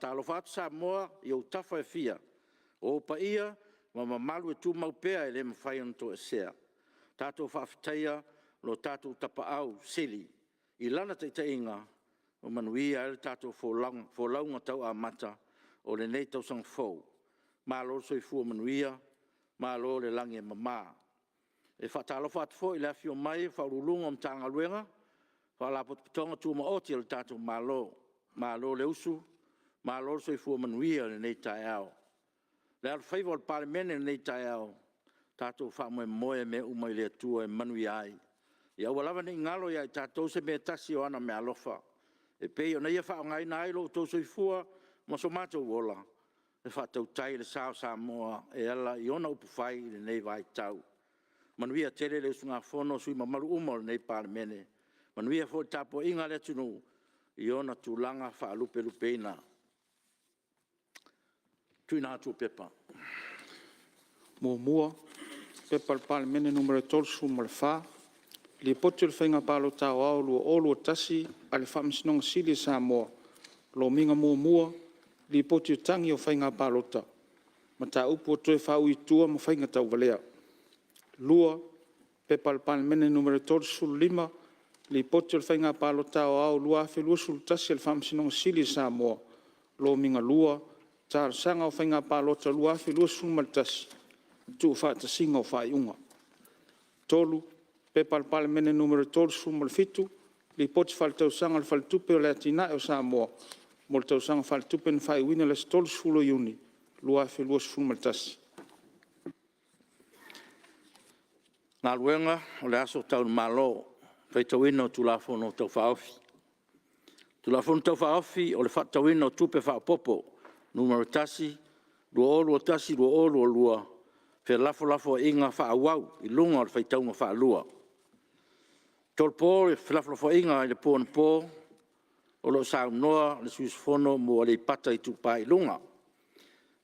whaatalofa atu Samoa i o tafa e fia. O pa ia, ma mamalu e tu maupea e le mawhai anto e sea. Tātou whaafitaia lo tātou tapa au sili. I lana te inga o manuia e tātou fōlaunga tau a mata o le nei tau sang fōu. Mā lo soi fua manuia, mā lo le langi e mamā. E whaatalofa atu fō i le afio mai, whaurulunga om tānga luenga, whaalapotonga tū maoti le tātou mā lo le usu, mā lo soi fua manuia le nei tai au. Le al whaiva o le Palemene le nei tai au, tātou wha moe me umai le atua e manui ai. Ia ua lava ni ngalo ia i tātou se me tasi o ana me alofa. E pei o na ia wha o ngai na ailo tau soi fua, ma so mātou wola. E wha tau tai le sao Samoa e ala i ona upu whai le nei vai tau. Manuia tere le usunga whono sui mamaru umo le nei Palemene. Manuia fo tapo inga le tunu i ona tūlanga wha lupe ina. Tuina atu pepa. Mua, pepa le Palemene numero 3 mo le wha. Li potu le whainga palo tau au lua o lua tasi a le whaamisinonga sili Samoa. Lo minga mua, li potu tangi o whainga palo tau. Ma ta upu o toe whau i tua ma whainga tau valea. Lua, pepa le Palemene numero 3 li potu le whainga palo tau au lua afe lua sul tasi a le whaamisinonga sili Samoa. Lo minga lua, ta sanga o whainga palo tau lua afe lua sul maltasi. Tu whaata singa o whai unga. Tolu, pepa le Palemene numero 3 mo le fitu, li poti whale tau sanga le whale tupe o le atina e o Samoa, mo le tau sanga whale tupe na whai wina le stolu sulo iuni, lua afe lua sulo maltasi. Ngā luenga o le aso tau malo, whai tau ina o tulafono tau whaofi. Tulafono tau whaofi o le wha tau ina o tupe whaopopo, numero tasi, lua o lua tasi, lua o lua lua, fe lafo inga whaawau i lunga o le whaitaunga whaalua. Tolpo e lafo inga i le pōna pō, o lo sa noa le suisfono mo le pata i tupa i lunga.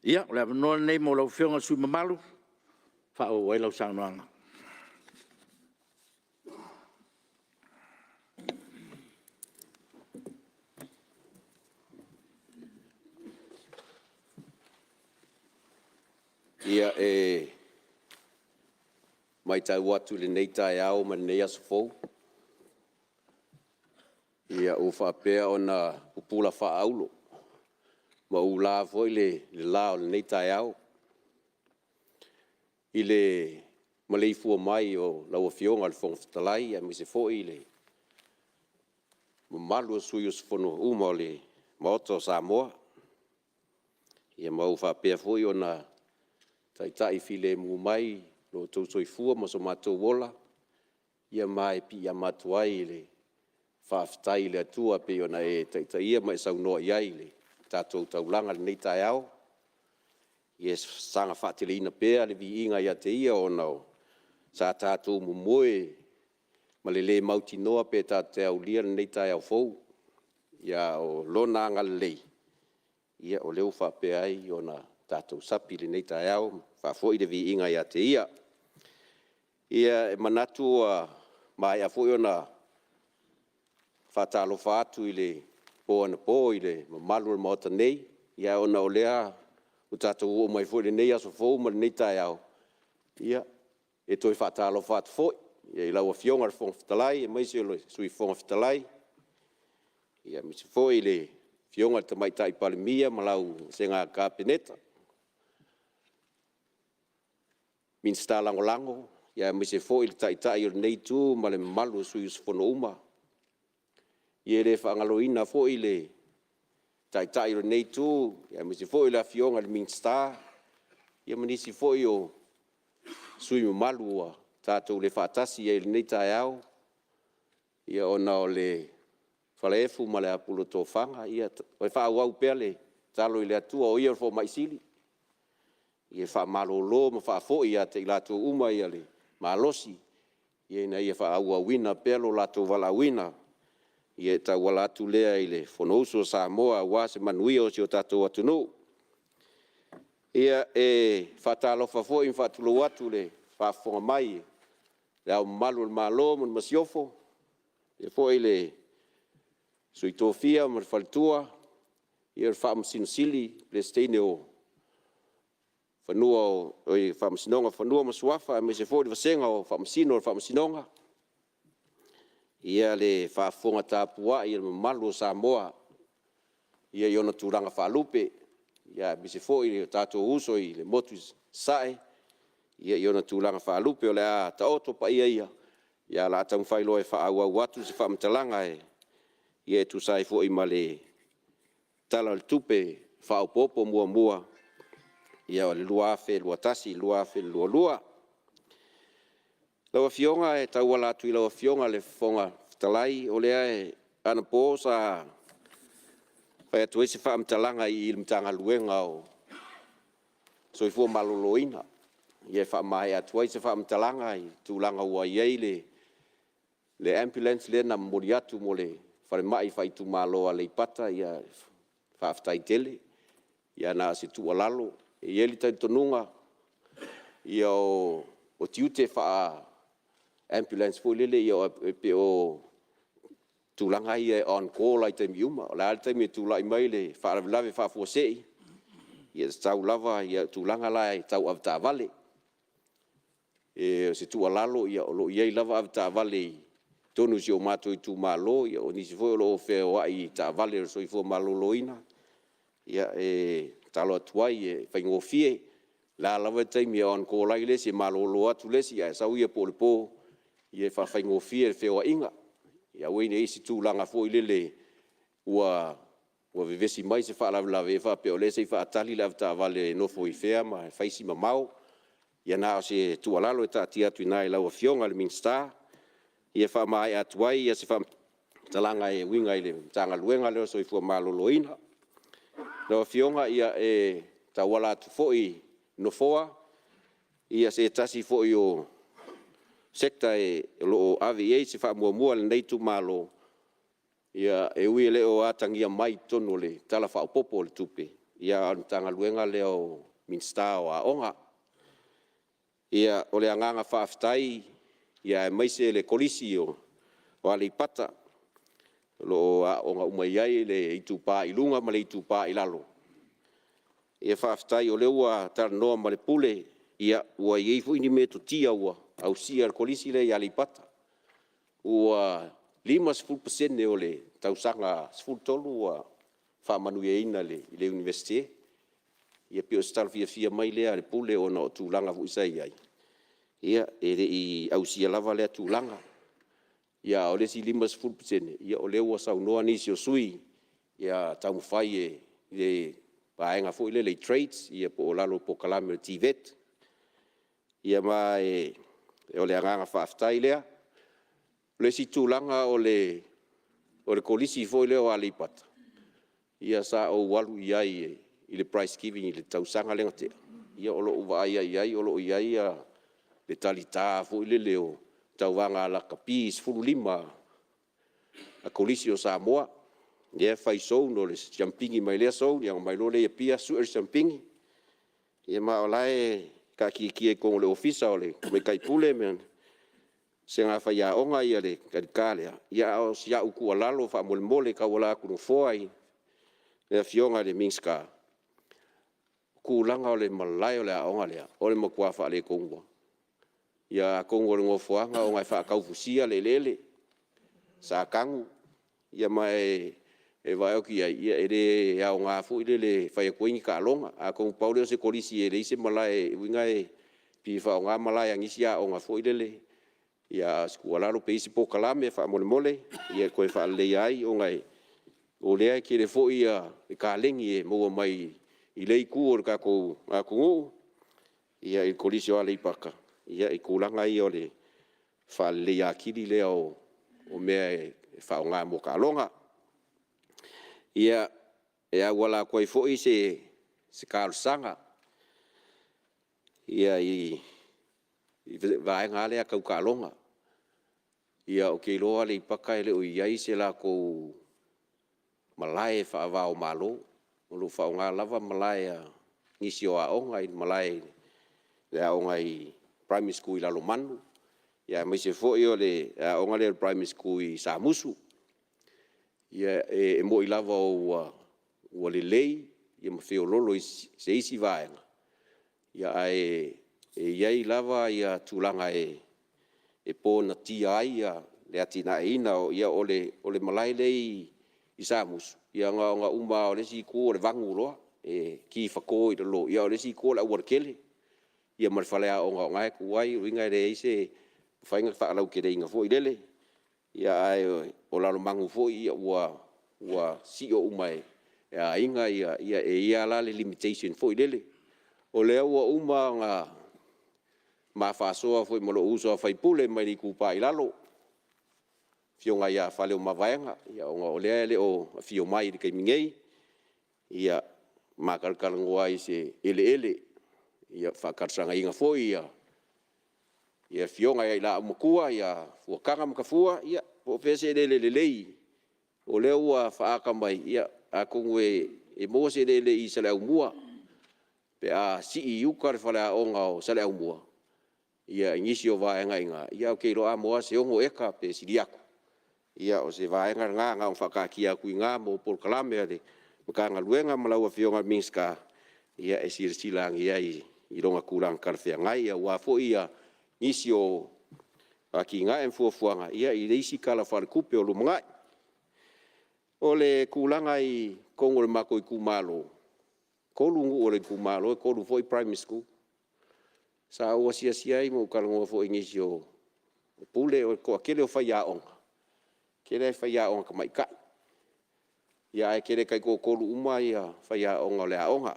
Ia, o le avanoa nei mo lau whionga sui mamalu, whaau e lau sa noanga. Ia e mai tau atu le nei tai au ma nei aso fou. Ia o whapea o na upula whaaulo. Ma u la foi le la o le nei tai au. I le malei fua mai o lau fionga le whongwhitalai a mi se foi le malu o sui o sifono uma o le maoto Samoa. Ia ma u whapea foi o na tai file mu mai lo tau soifua ma so mātou wola. Ia mai pi ia matuai le whaafitai le atua pe ona e tai ia mai sau noa iai le tātou taulanga le nei tai au. Ia sanga whaatele ina pēr le vi inga ia te ia o nao. Sa tātou mumoe ma le mauti noa pe tātou au lia le nei tai au fou. Ia o lona anga lei. Ia o leu whapea ai o na tātou sapi le nei tai au. Whafoi le vi inga ia te ia. Ia manatu mai a foi ona whatalo whātu i le pōana pō i le malu le maota nei. Ia ona o lea o tātou o mai foi le nei aso fōu ma le nei tai au. Ia e toi whatalo whātu foi. Ia i lau a fionga le whongwhitalai, e maise o le sui whongwhitalai. Ia misi foi le fionga le tamaitai Palemia ma lau se ngā kāpeneta. Minsta lango, ia me se foi tai o nei tu ma le malu sui fono uma. Ia le whangaloina foi le tai o nei tu, ia me se foi la fionga le minsta. Ia manisi foi o sui malu a tātou le whaatasi ia le nei tai au. Ia ona o le whalefu ma le apulo tō whanga. Ia oi whaau pea le talo i le atua o ia fo maisili. Ia wha malolo ma wha fōi ia te ilato uma ia le malosi. Ia ina ia wha aua wina pelo lato wala wina. Ia ta wala atu lea i le Fonotaga Samoa wa se manuia o si o tato atu no. Ia e whatalo wha fōi wha tulo atu le wha whonga mai. Le au malu le malo mon masiofo. Ia fōi le suitofia ma le whalitua. ia whaamasino sili, plestene o whanua o whaamasinonga, whanua masuafa, me se fōri wasenga o whaamasino o whaamasinonga. Ia le whaafonga tāpua, ia malu o Samoa, ia iona tūranga whaalupe, ia me se fōri tātou uso i le motu sae, ia iona tūranga whaalupe o le a taoto pa ia, ia la tau whailoa e whaau watu se whaamatalanga ia tu sai fōi ma le tala le tupe whaopopo mua, ia le lua afe, lua tasi, lua afe, lua. Lawa fionga e tau wala tui lawa fionga le fonga talai o lea e ana po sa whai atu ese wha amtalanga i ilmtanga luenga o soifua maloloina. Ia wha mai atu ese wha amtalanga i tūlanga ua iei le ambulance le na mori atu mo le whare mai whai tu maloa le ipata ia wha aftai tele. Ia na se tu alalo. I eli tai tonunga ia o tiute wha ambulance fo lele ia pe o tulanga ia on call ai te miuma o la te mi tulai mai le fa lave fa fo sei ia tau lava ia tulanga lai tau avta vale e se tu alalo ia lo ia lava avta vale tonu si o mato i tu malo ia o nisi fo lo fe o ai ta vale so i fo malo loina ia talo atuai e faingofie la lava te mi on call ai le se malo lo atu le si ia sau ia po ia fa faingofie fe o inga ia wene isi tūlanga fo i lele ua vivesi mai se wha lave wha pe o le se wha atali la vta vale no fo i fea ma whaisi ma mau ia nao se tualalo e taati atu inai lau a fionga le Mingstar ia wha mai atuai ia se wha talanga e winga i le tanga luenga leo so i fua maloloina lau a fionga ia e tawala atu fo i no foa ia se tasi fo i o sekta e lo AVA se fa mua le nei tu malo ia e ui le o atangia mai tonu le tala fa popo le tupe ia tanga luenga le o Mingstar o aonga ia o le anganga fa aftai ia mai se le kolisi o ale pata lo aonga umai ai le itu pa ilunga ma le itu pa ilalo ia fa aftai o le ua tar no ma le pule ia ua i fu ni meto tia ua au sia kolisi le ya lipata ua 5% o le tausanga sfultolu ua fa manueina le universite ia pio stal fia mai le pule o no tulanga fu sai ai ia i au sia lava le tulanga ia o le si 5% ia o le ua sau noa ni si o sui ia tau fai le paenga fu le trades ia po lalo po kalame tivet ia mai o le anganga whaaftai lea. Le si tūlanga o le kolisi fo leo a leipata. Ia sa o walu iai i le price giving i le tausanga lenga tea. Ia o lo uwa iai o lo iai le talita fo le leo tauwanga la kapis fulu lima a kolisi o Samoa. Ia fai sou no le jampingi mai lea sou, ia mai lo le pia suer jampingi. Ia ma o lae ka ki ko le ofisa o le me kai pule men se nga fa ya onga ia le kadikale ia o sia uku alalo fa mole ka wala ku no foi le fionga le Mingstar ku langa o le malai o le onga le o le makua fa le kongo ia kongo le ngofoanga o ngai fa ka ufusia le lele sa kangu ia mai e vai o ki ia ere ya nga fu ile le fa ko inga ka longa a ko paulo se kolisi e le se malai winga e pi fa nga malai ang isia o nga fu ile le ia skuala lo peisi po kalame fa mole ia ko fa le ai o ngai o le ki le fo ia ka lengi e mo mai i le ku o ka ko a ko ia il kolisi o le paka ia i kulanga i o le fa le ya ki le o me fa nga mo ka longa ia wala ko foi se kalsanga ia i vai ngale ka kalonga ia o ke lo ale paka ele o ia se la ko malai fa va o malo o lo fa nga lava malai ni si o onga i malai le onga i primary school la lo manu ia me se foi o le onga le primary school i Samusu ia mo i lava ua lelei ia mafeololo se isi vaenga ia iai lava ia tulaga e pōna tia ai ia le atinaʻiina o ia o le malai lei i samusu ia ga uma o le siku o le vagu loa e kifakō i lalo ia o le siku o le aualekele ia ma le faleaʻoga o gae kuai uiga e leai se faiga faalaukeleiga foʻi lele ia ae o lalomagu foʻi ia ua siʻo uma e aiga ia ia la le limitation foʻi lele o lea ua uma ga mafaasoa foʻi ma loo uso faipule mai le ikupa i lalo fioga ia fale o mavaega ia o lea le o afio mai i le kaimigei ia makalakalagoa ai se eleele ia faakalosagaiga foʻi ia fioga ia i laamakua ia fuakaga ma kafua ia po pea se lelelelei o lea ua faaka mai ia akogu e mo se lelei saleaumua pe a sii iuka le faleaʻoga o saleaumua ia igisi o vaegaiga ia o keiloa moa se ogo eka pe sili aku ia o se vaega gaga o faakakia akuiga mo polokalame a le makagaluega ma laua fioga minska ia e silasilagi ai i loga kulaga kalafeagai ia ua foʻi ia isi o akigae ma fuafuaga ia i le isi kalafalekupe o lumagaʻi o le kulaga i kogo le makoi kumālō kolu guu o le kumālō e kolu foʻi primary school sa ua siasia ai mo kalagoa foʻi gisi o pule o koʻakele o faiaʻoga kele faiaʻoga kamaʻikaʻi ia ae kele kai kokolu uma ia faiaʻoga o le aʻoga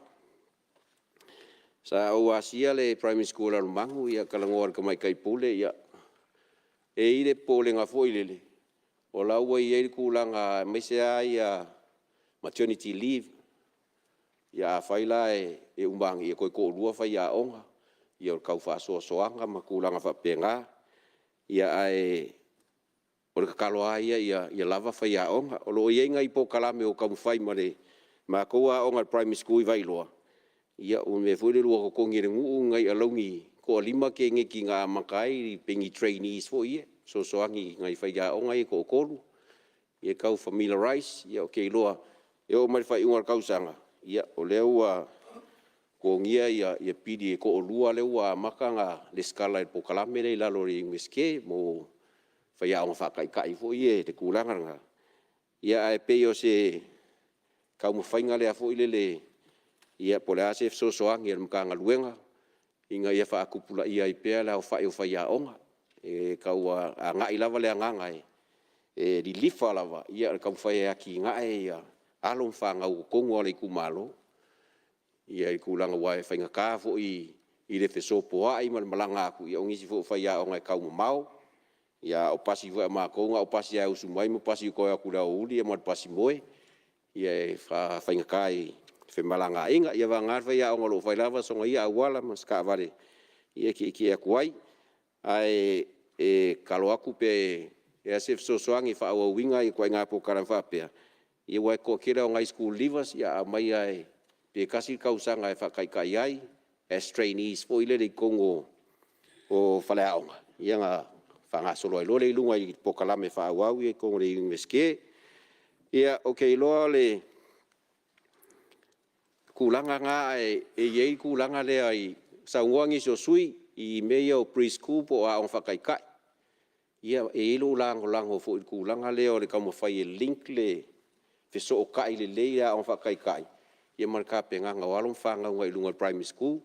sa ua asia le primary school lalomagu ia kalagoa le kamaʻikai pule ia e i le polega foʻi lele o laua i ai le kulaga maisea ia maternity leave ia afai la e umagi ia koe koʻolua faiaʻoga ia o le kaufaasoasoaga ma kulaga faapega ia ae o le kakaloa ia lava faiaʻoga o loo iai gai pokalame o kamufai ma le makou aʻoga le primary school i vailoa ia o me foi le lua kokogi le nguu gai alaugi ko alima ke ngeki nga makai pengi trainees fo ia sosoangi gai faiaʻoga i koʻokolu ia kau familiarize ia o keiloa e o mai fai unga kausaga ia o lea ua kogia ia pidi e koʻolua le ua makaga le skala i pokalame le lalo le ingeske mo faiaʻoga faakaʻikaʻi foʻi e le kulaga laga ia ae pei o se kaumafaiga lea foʻi lele ia po le a se fesoasoagi a le makagaluega inga ia faakupulaʻia ai pea le aofaʻi o faiaʻoga e kaua agaʻi lava le agaga e lilifa lava ia le kaumafai e akigaʻe ia alo ma fagau kokogo a le ikumālō ia i kulaga ua e faigakā foʻi i le fesopoaʻi ma le malaga aku ia o gisi foʻi faiaʻoga e kaumamao ia o pasi foʻi a makouga o pasi ae usu mai ma pasi koe aku le auuli ia ma le pasi moe ia e faigakā i femalagaʻiga ia vaga faiaʻoga loo fai lava soga ia auala ma sakaavale ia kiʻikiʻi aku ai ae e kalo aku pe e ase fesoasoagi faauauiga i kuaiga pokala faapea ia ua e koʻakele o gai school leavers ia amai ae pe kasi kausaga e faakaʻikaʻi ai as trainees foʻi le leikogo o faleaʻoga ia ga faagasolo ai lo le iluga i pokalame faauau ia kogo le universike ia o keiloa le kulaga ga e iai kulaga lea i saugoa gisi o sui i meia o preschool po o aʻoga faakaʻikaʻi ia e ilo lagolago foʻi le kulaga lea o le kaumafai e link le fesookaʻi lelei le aʻoga faakaʻikaʻi ia ma le kapegaga o alo ma fagauga i luga le primary school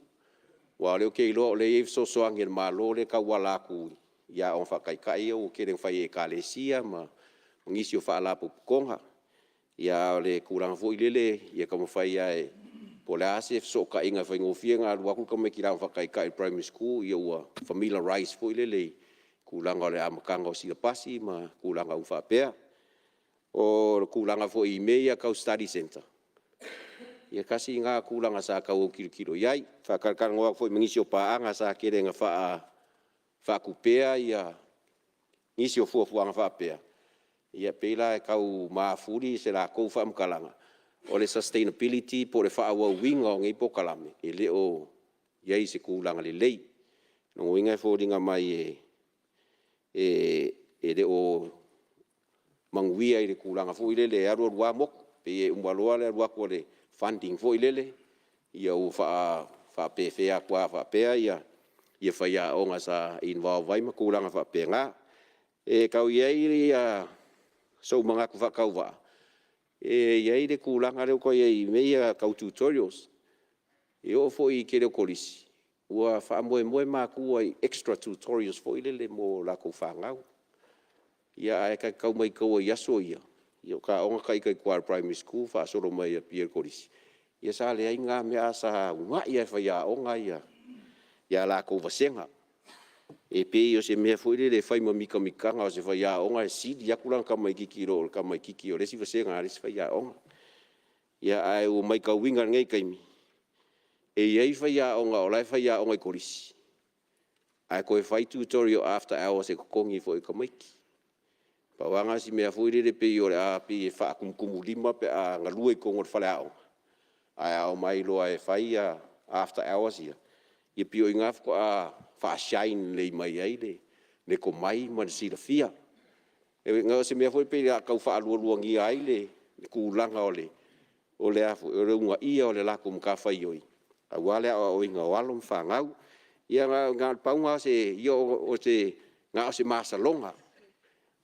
ua o le o keiloa o le iai fesoasoagi le mālō le kauala aku ia aʻoga faakaʻikaʻi ia ua kele fai ekalesia ma gisi o faalapupukoga ia o le kulaga foʻi lele ia kaumafai ae po le a se fesookaʻiga faigofia galu aku kamaikilao faakaʻikaʻi primary school ia ua familiarize foʻi lelei kulaga o le a makaga o silapasi ma kulaga au faapea o le kulaga foʻi i mea ia kau study center ia kasi ga kulaga sa kau kilokilo iai faakalakalagoa foʻi ma gisi o paaga sa kelega faakupea ia gisi o fuafuaga faapea ia pei la e kau mafuli se lakou faamakalaga o le sustainability po le faauauiga o gai pokalame e lē o iai se kulaga lelei logoiga e foliga mai e lē o maguia i le kulaga foʻi lele e alualuā moku pe umaloa le wa ko le funding fo ilele ia u fa pe fe kwa fa pe ia fa ia onga sa involve vai ma kulanga fa pe nga e kau ye ia so manga ku fa kau va ye de kulanga le ko ye me ia kau tutorials e o fo I ke le kolisi ua fa mo ma ku ai extra tutorials fo ilele mo la ko fa ngau ia e ka kau mai ko ia so ia io ka onga kai kwa primary school fa so mai pier kolisi ia sa le inga me asa nga ia fa ia onga ia la ko vasenga e pe io se me fo le fai mo mika nga se fa ia onga si dia kulang ka mai kikiro ka mai kikio le si vasenga le si fa ia onga ia ai o mai ka winga ngai kai mi e ia fa ia onga o lai fa ia onga kolisi ai ko fai tutorial after hours e ko kongi fo ka mai pa wanga si me fo le pe io a pe fa kum lima pe a ngalue ko ngor fa la ai au mai lo ai fai after hours ia ia pio ingaf ko a fa shine le mai ai le ko mai man si la fia e nga se me foi pe ka fa lu ngi ai le ku langa o le afu o le unga ia o le la kum ka fa ioi a wale o inga walum fa ngau ia nga paunga se io o se nga se masa longa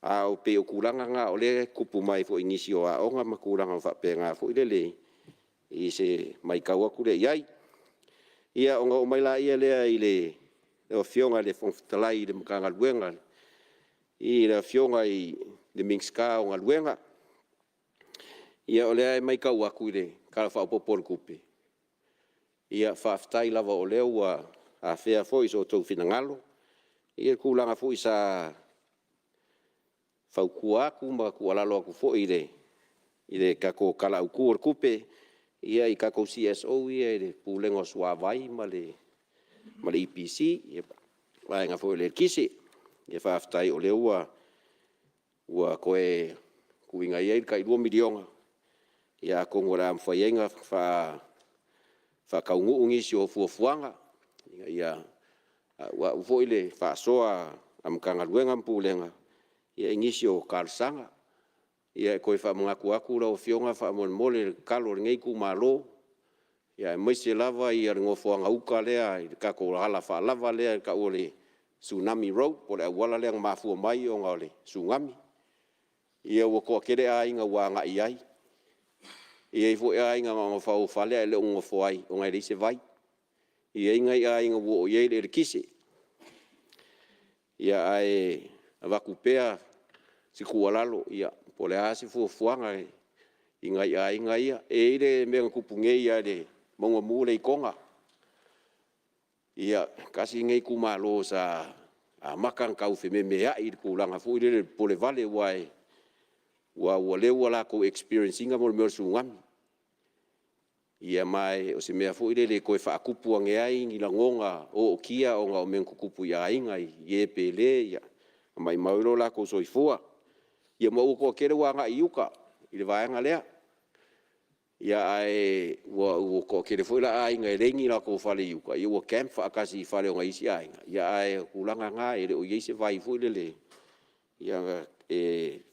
a o pe o kulanga nga o le kupu mai fo inisio a onga ma kulanga fa pe nga fo ile I se mai kaua kule iai ia onga o mai la ia lea ile o fionga le fontalai le mkanga luenga I le fionga I le mingska onga luenga ia o lea mai kaua kule kala fa popol kupe ia fa aftai lava o lea ua a fea foi so tau finangalo ia kulanga foi sa fa kuaku ma kualalo aku foi ile kako kala ukur kupe ia I kako CSO ia le pulengo swa vai ma le EPC ia vai nga foi le kisi ia fa aftai o le ua koe kuinga ia ka 2 miliona ia ko ngora mfayenga fa kaungu ngi si o fuanga ia wa foi le fa soa amkanga luenga pulenga ia ngisi o kalsanga ia koe fa mangaku aku la o fionga fa mole kalo ngai ku malo ia mai se lava ia ngofo anga uka lea ka ko hala fa lava lea ka ole tsunami road po le wala le mafu mai o ngale tsunami ia wo ko kere ai nga wa nga ai ia fo ai nga nga fa o fale le ngofo ai o ngai se vai ia ngai ai nga wo ia le kisi ia ai avakupea si kualalo ia po le asi fuanga ingai e ile me kupunge ia le monga mule konga ia kasi ngai kumalo sa a makang kau fe me ia I kulanga fu ile po le vale wai wa le wala ko experiencing mo me sungam ia mai o se me fu ile le ko fa kupu ngai ngi la ngonga o kia o nga men kupu ia ngai ye pele ia mai mauro la ko soifua ia mo ko kere wa nga iuka ile vai nga lea ia ai wo ko kere foi la ai nga rengi la ko fale iuka ia wo camp fa kasi fale nga isi ai ia ai kulanga nga ile o yese vai foi le ia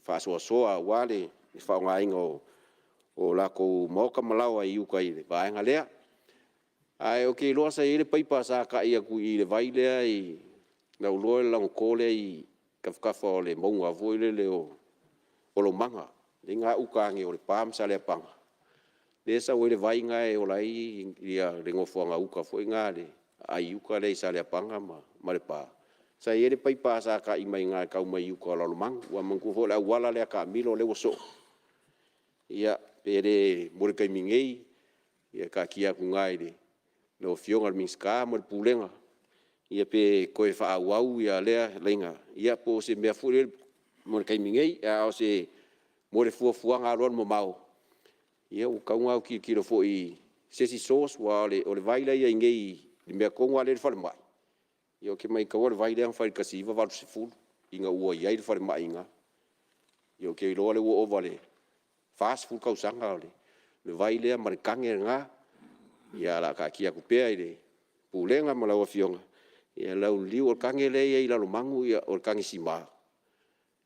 fa so wale fa nga ingo o la ko mo ka malawa iuka ile vai nga lea ai o ke lo sa ile pai pa sa ka ia ku ile vai le ai na lo la ko le I ka fa le mo nga foi le o lo manga linga ukangi o le pam sa le panga le sa o le vai nga o lai ia le ngofonga uka foi nga le ai uka le sa le panga ma le pa sa ile pai pa sa ka I mai nga ka mai uka lo mang wa mangu fo la wala le ka milo le woso ia pere mo kai mingei ia ka kia ku nga ile no fionga minska mo pulenga ia pe ko fa au ia le lenga ia po se me fu mo kai mingei a o se mo le fuanga ron mo mau ia o ka ngau ki lo fo I se si sos wa le o le vaila ia ngei le me ko ngale fa mai ia ke mai ka o le vaila fa ka si va se fu inga o ia le fa mai inga ia ke lo le o vale fast food ka usanga le vaila mar kange nga ia la ka ki ku pe ile pulenga mo la o fionga ia la o liu o kange le ia lo mangu ia o kange sima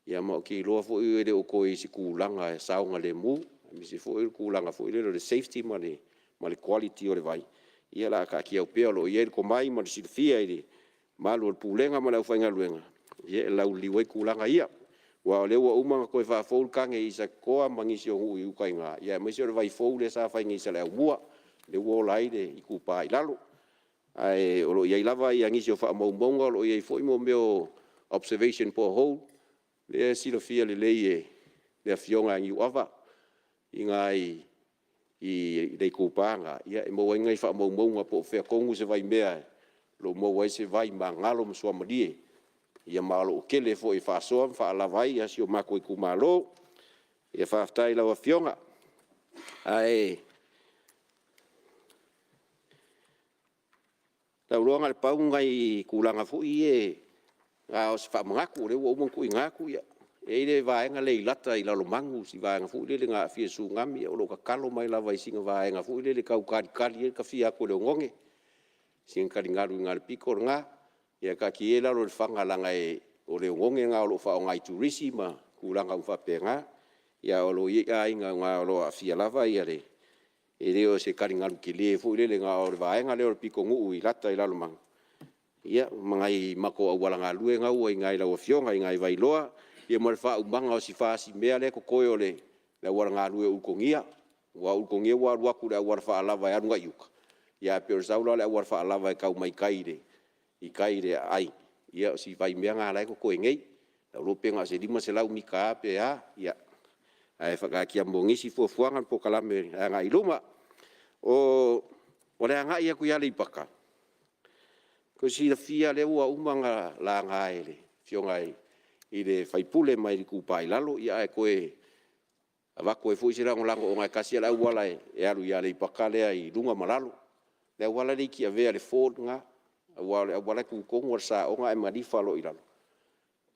ia mo ki lo fo ile o ko I si kulanga saunga le mu mi se fo kulanga fo le safety ma le quality o le vai ia la ka ki au pe lo ia ko mai ma si fia ile ma lo pulenga ma la fainga luenga ia la liwe kulanga ia wa le wa uma ko fa fo kange isa ko mangi o u kainga ia me se vai fo le sa fainga isa le mua le wo lai de iku pa ilalo ai o lo ia lava ia ngi o fa mo bonga lo ia fo mo meu observation po hole le si lo fia le le fionga ngi ava ingai i dei kupanga ia mo ngai fa mo nga po fe kongu se vai mea lo mo wai se vai mangalo mo so modie ia malo kele fo i fa so fa la vai ia si o mako i kumalo ia fa tai la fionga ai la longa le pau ngai kulanga fu ie a o se fa mangaku le wo mo ku ngaku ia e le vaenga le lata i lalo mangu si vaenga fu le nga fie su ngami o lo ka kalo mai la vai singa vaenga fu le kau kali ka fia ko le ngonge sin ka ngaru ngal piko nga ia ka ki ela lo fanga langa e o le ngonge nga o lo fa ngai turisi ma kulanga fa penga ia o lo ia inga nga lo fia lava ia le e le o se ka ngaru ki le fu le nga o vaenga le o piko ngu i lata i lalo mangu ia mangai mako awala nga lue nga o ngai la o fionga ngai vai loa ia mo fa umanga o si fa si mea le ko koyo le la wara nga lue u kongia wa ku la wara fa lava ya nga yuka ia pe saula le wara fa lava ka mai kaire i kaire ai ia si vai mea nga la ko ko ngei la lo penga se lima se lau mika pe ya ia ai fa ka kia mbongi si fo fuanga po kalame nga iluma o le nga ia ku ya le paka ko si la fia le wa umanga la nga ele fionga i le faipule mai ku pai lalo ia e koe ava koe fu sira ngolango o ngai kasi la wala e alu ia le pakale ai lunga malalo le wala le ki ave le ford nga wala ku ko ngorsa o ngai madi falo ilalo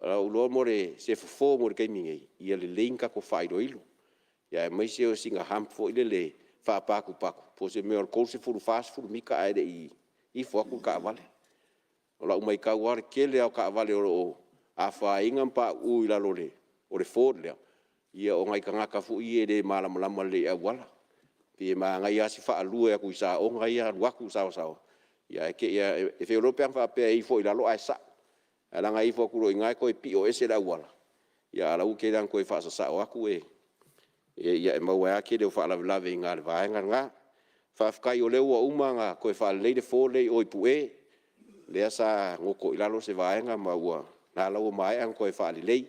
ala ulo more se fo mo ke mingi ia le linka ko faido ilu ia mai se o singa hamfo ile le fa paku po se me ko se fu fast fu mika ai de i fo ku ka vale ola umai ka war kele au ka vale o a fa inga pa u ila lole o le ford le ia o ngai kanga ka fu ie de mala mala le wala pe ma ngai asi fa lu e ku sa o ngai a wa ku sa ia ke ia e fe european fa pe i fo ila lo ai sa ala ngai fo ku ro ngai ko pos la wala ia la u ke dan ko fa sa o ku ia ma wa ke de fa la la ve ngal va nga fa fa kai o le o umanga ko fa le de fo le o pu le sa ngoko ila lo se va nga ma wa na lo mai an ko fa lei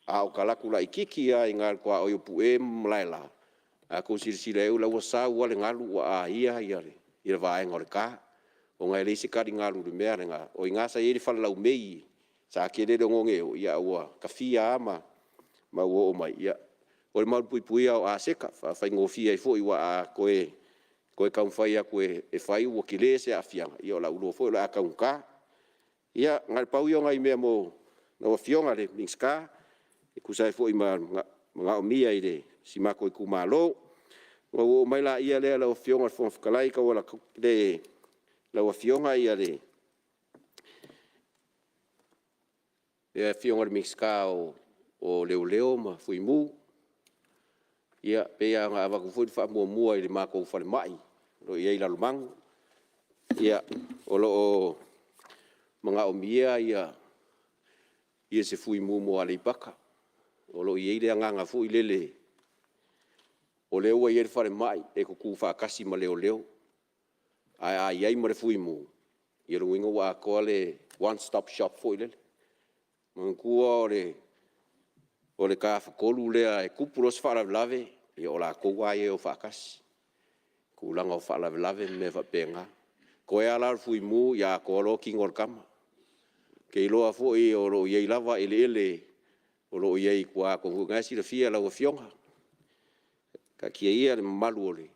a o kala kula ikiki a ingal ko o pu mlaila a ko silsile u la sa wa le ngalu a ia le ia va ngor ka o ngai le se ka ngalu de mer nga o inga sa ye fa la u mei sa ke de ngonge o ia wa ka fia ma wo mai ia o mal pui a seka fa ngofia i fo i wa ko ka fai a ko e fai o ki le se afia ia la u fo la ka ka ia ngal pau yo ngai me mo no fionga le mixka e ku sai fo i ma o mia ide si ma ko ku malo o mai la ia le la fionga fo kalai ka wala de la fionga ia le e fionga le mixka o leo ma fui mu ia pe ia nga va ku fu fa mo i ma ko fa mai lo ia la lumang ia o lo mga o mia ia se fui mo ale paka o lo ia ile nga fu ilele o le o ia fa mai e ko ku fa kasi ma leo ai ai mo fui mo ia lo wingo wa ko le one stop shop fu ilele mo ku o le ka fa ko lu le e ku pulos fa la lave ia o la ko wa ia o fa kasi ku langa o fa la lave me fa penga ko ia la fui mo ia ko lo kingor kama ke loa fo i o lo ye lava ele o lo ye kwa ko ngasi le fia la o fionga ka ki ia le malu ole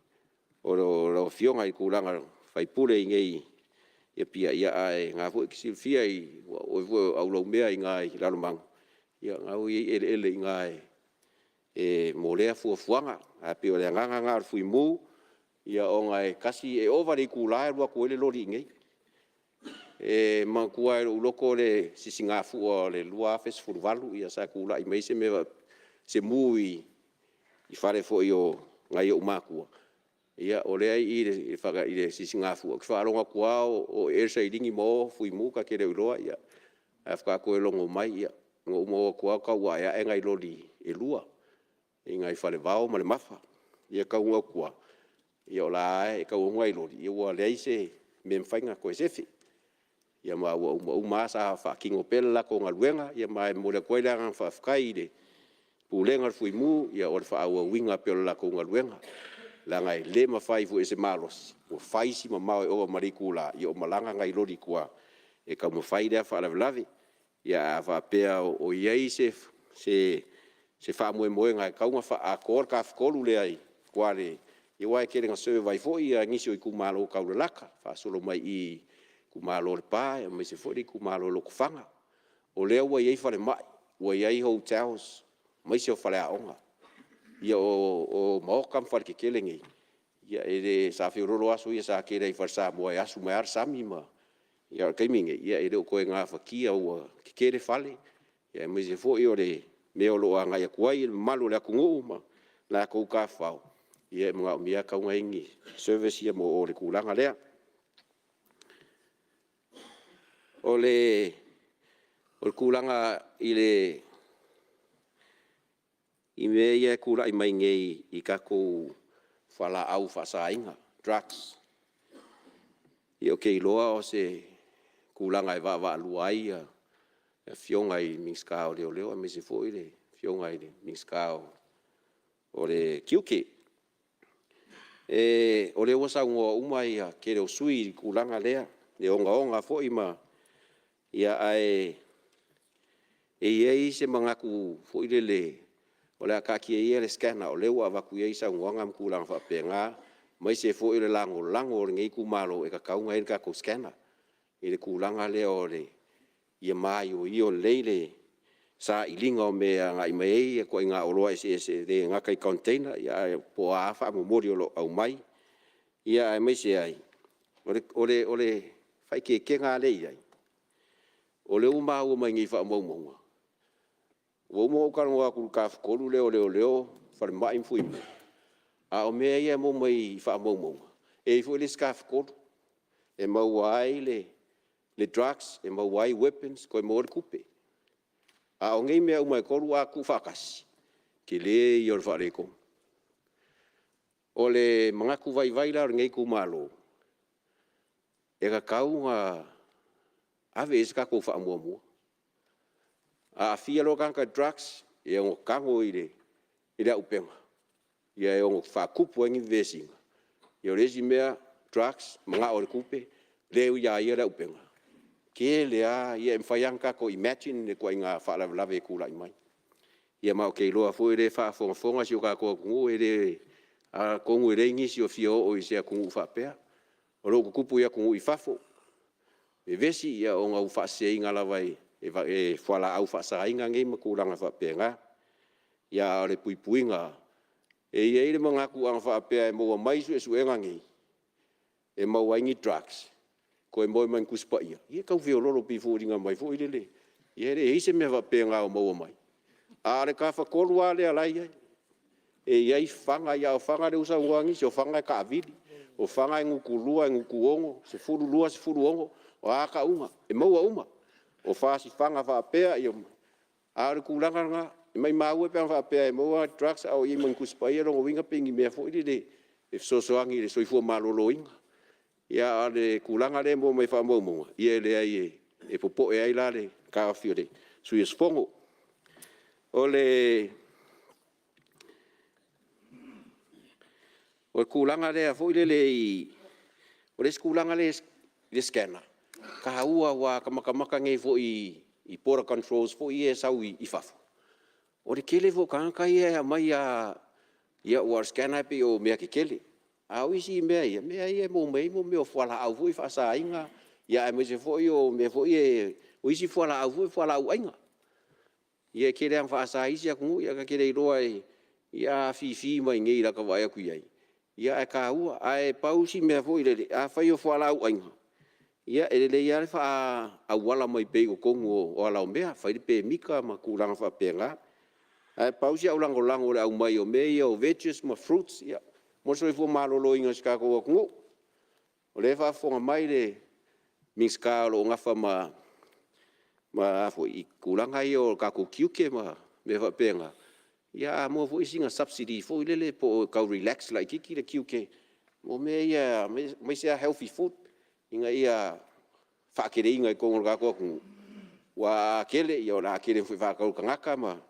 o lo fionga i kulanga fai pule ngei e pia ia ai nga fo ki fia i o au lo mea ngai la lo mang ia nga o ye ele ngai e molea fo fuanga a pe o le nga fui mu ia o ngai kasi e over i kulai lo ko le lori ngei e mankua e uloko le sisinga fu o le lua fes fu valu ia sa kula i meise me se mui I whare fo i o ngai o mākua. Ia, o lea i le whaka i le sisingafu. Ki whaaronga kua o ersa i ringi mo, fui muka ke reu loa, ia. A whaka koe longo mai, ia. Ngo umo kua ka ua ea e ngai loli e lua. I ngai whale vao ma le mafa. Ia ka unga kua. Ia o la ae e ka unga i loli. Ia ua lea se me mwhainga koe sefi. Ia ma ua uma sa whakingo pele la ko ngaluenga. Ia ma e mole koe lea ngang whafkai i le. Pulenga fui mu, ia o le wha aua winga pele la ko ngaluenga. La ngai le mawhai fu e se malos. Ua whaisi ma mau e oa mariku la. Ia o malanga ngai loli kua. E ka mawhai lea wha lavi. Ia a whapea o iei se whaamue moe ngai kaunga wha a kor ka whakolu lea i. Kua le, ia wai kere ngā sewe vai fo i a ngisi o i kumalo kaule laka. Wha solo mai i kumalo le pā, ia mai se fo i kumalo loko whanga. O lea ua iei whale mai, ua iei hotels, mai se o whale aonga. Ia o maoka mwhare ke kele ngi. Ia e le sa whiororo aso ia sa kere i whare sa moa e asu mai ar sami ma. Ia kaiminge, ia e leo koe ngā whakia ua ke kere whale. Ia mai se fo i o le meo loa ngai a kuai, malu le akungu ma. La kou ka whao. Ia mga o mia kaunga ingi. Service ia mo o le kulanga lea. O le kulanga i le i mea ia kula i mai ngei i kako whala au whasa inga. Drugs. Ia o kei loa o se kulanga e wa aluai a fionga i mingskao leo a me se fo i le fionga i le mingskao o le kiuke. O le wasa ungoa umai a kere o sui i kulanga lea. Le onga fo i ma ia ai iei se mangaku fo i le o le akaki e le skana o lewa waku iei sa ungoanga mkulanga whapenga mai se fo i le lango o le ngei kumalo e ka kaunga e ka ko skana. I le kulanga lea o le ia mai o i o leile sa ilinga o mea ngai mai e ko inga oloa e se de nga kai container ia po a fa mo mori o au mai ia mai se ai ole fai ke nga le ia ole uma o mai ngi fa mo o mo ka no ku ka ko lu leo fa mai fui a o mea ia mo mai fa mo e fo le skaf ko e mo wai le drugs e mo wai weapons ko mo kupe. A o ngei mea umai koru a ku whakasi. Ke le i or whareko. O le mga ku vai la ngei ku malo. E ka kau ngā ave esi ka kou whaamua. A fia lo kanka drugs e o kango i le upenga. Ia e o whakupu engi vesinga. I o resi mea drugs mga o le kupe leu ia i le upenga. Ke lea ia mwhaianka ko imagine ko inga whaalawalawe kula i mai. Ia mau kei loa fo e le whaafonga si o ka kua kungu e le kongu e reingi si o fio o i sea kungu whaapea. O loko kupu ia kungu i whafo. E vesi ia o ngau whaasea inga lawai e whala au whaasa inga ngei makulanga whaapea ngā. Ia o le puipuinga. E ia ile mga ku ang whaapea e maua maisu e suenga ngei. E maua ingi drugs. Ko e moi man kuspa ia. Ia kau fio lolo pi furinga mai fo ile. Ia re heise me va pe nga o mau mai. A le ka fa kolua le alai ai. E ia fanga ia fanga le usa wangi so fanga ka avili. O fanga ngukulua ngukuongo se furu lua se furu ongo. O aka uma e mau uma. O fa si fanga va pe ia. A le kulanga nga mai mau e pe va pe e mau drugs au i man kuspa ia lo winga pingi me fo ile. E so angi le so fu malolo inga. Ia ale kulanga le mo mai fa mo mo ia le ai e popo e ai la le ka fio le sui spongo ole o kulanga le fo ile le o le kulanga le skana ka ua wa kamaka ngai fo i pora controls fo i sau i fafo o le kele fo kanka ia mai ia war skana pe o me ke kele. Au isi mea ia mo me o whala au fui whasa inga. Ia e me se foi o me foi e o isi whala au fui whala au inga. Ia kere ang whasa isi akungu, ia ka kere i roa ia fi mai ngei la ka vai aku iai. Ia e ka ua, a e pausi mea foi lele, a whai o whala au inga. Ia e lele ia le wha a wala mai pei o kongu o ala o mea, whai pe mika ma kuranga wha pe ngā. Ai pausia o lango le au mai o mei o veggies ma fruits ia. Mo so fo malolo inga ska ko ko. O le fa fonga mai le miska lo ngafa ma fo I kulanga io ka ko kiuke ma me fa penga. Ia mo fo isinga subsidy fo lele po ka relax like kiki le kiuke. Mo me ia me se healthy food inga ia fa kere inga ko ngol ko wa kele ia la kele fo fa ka ngaka ma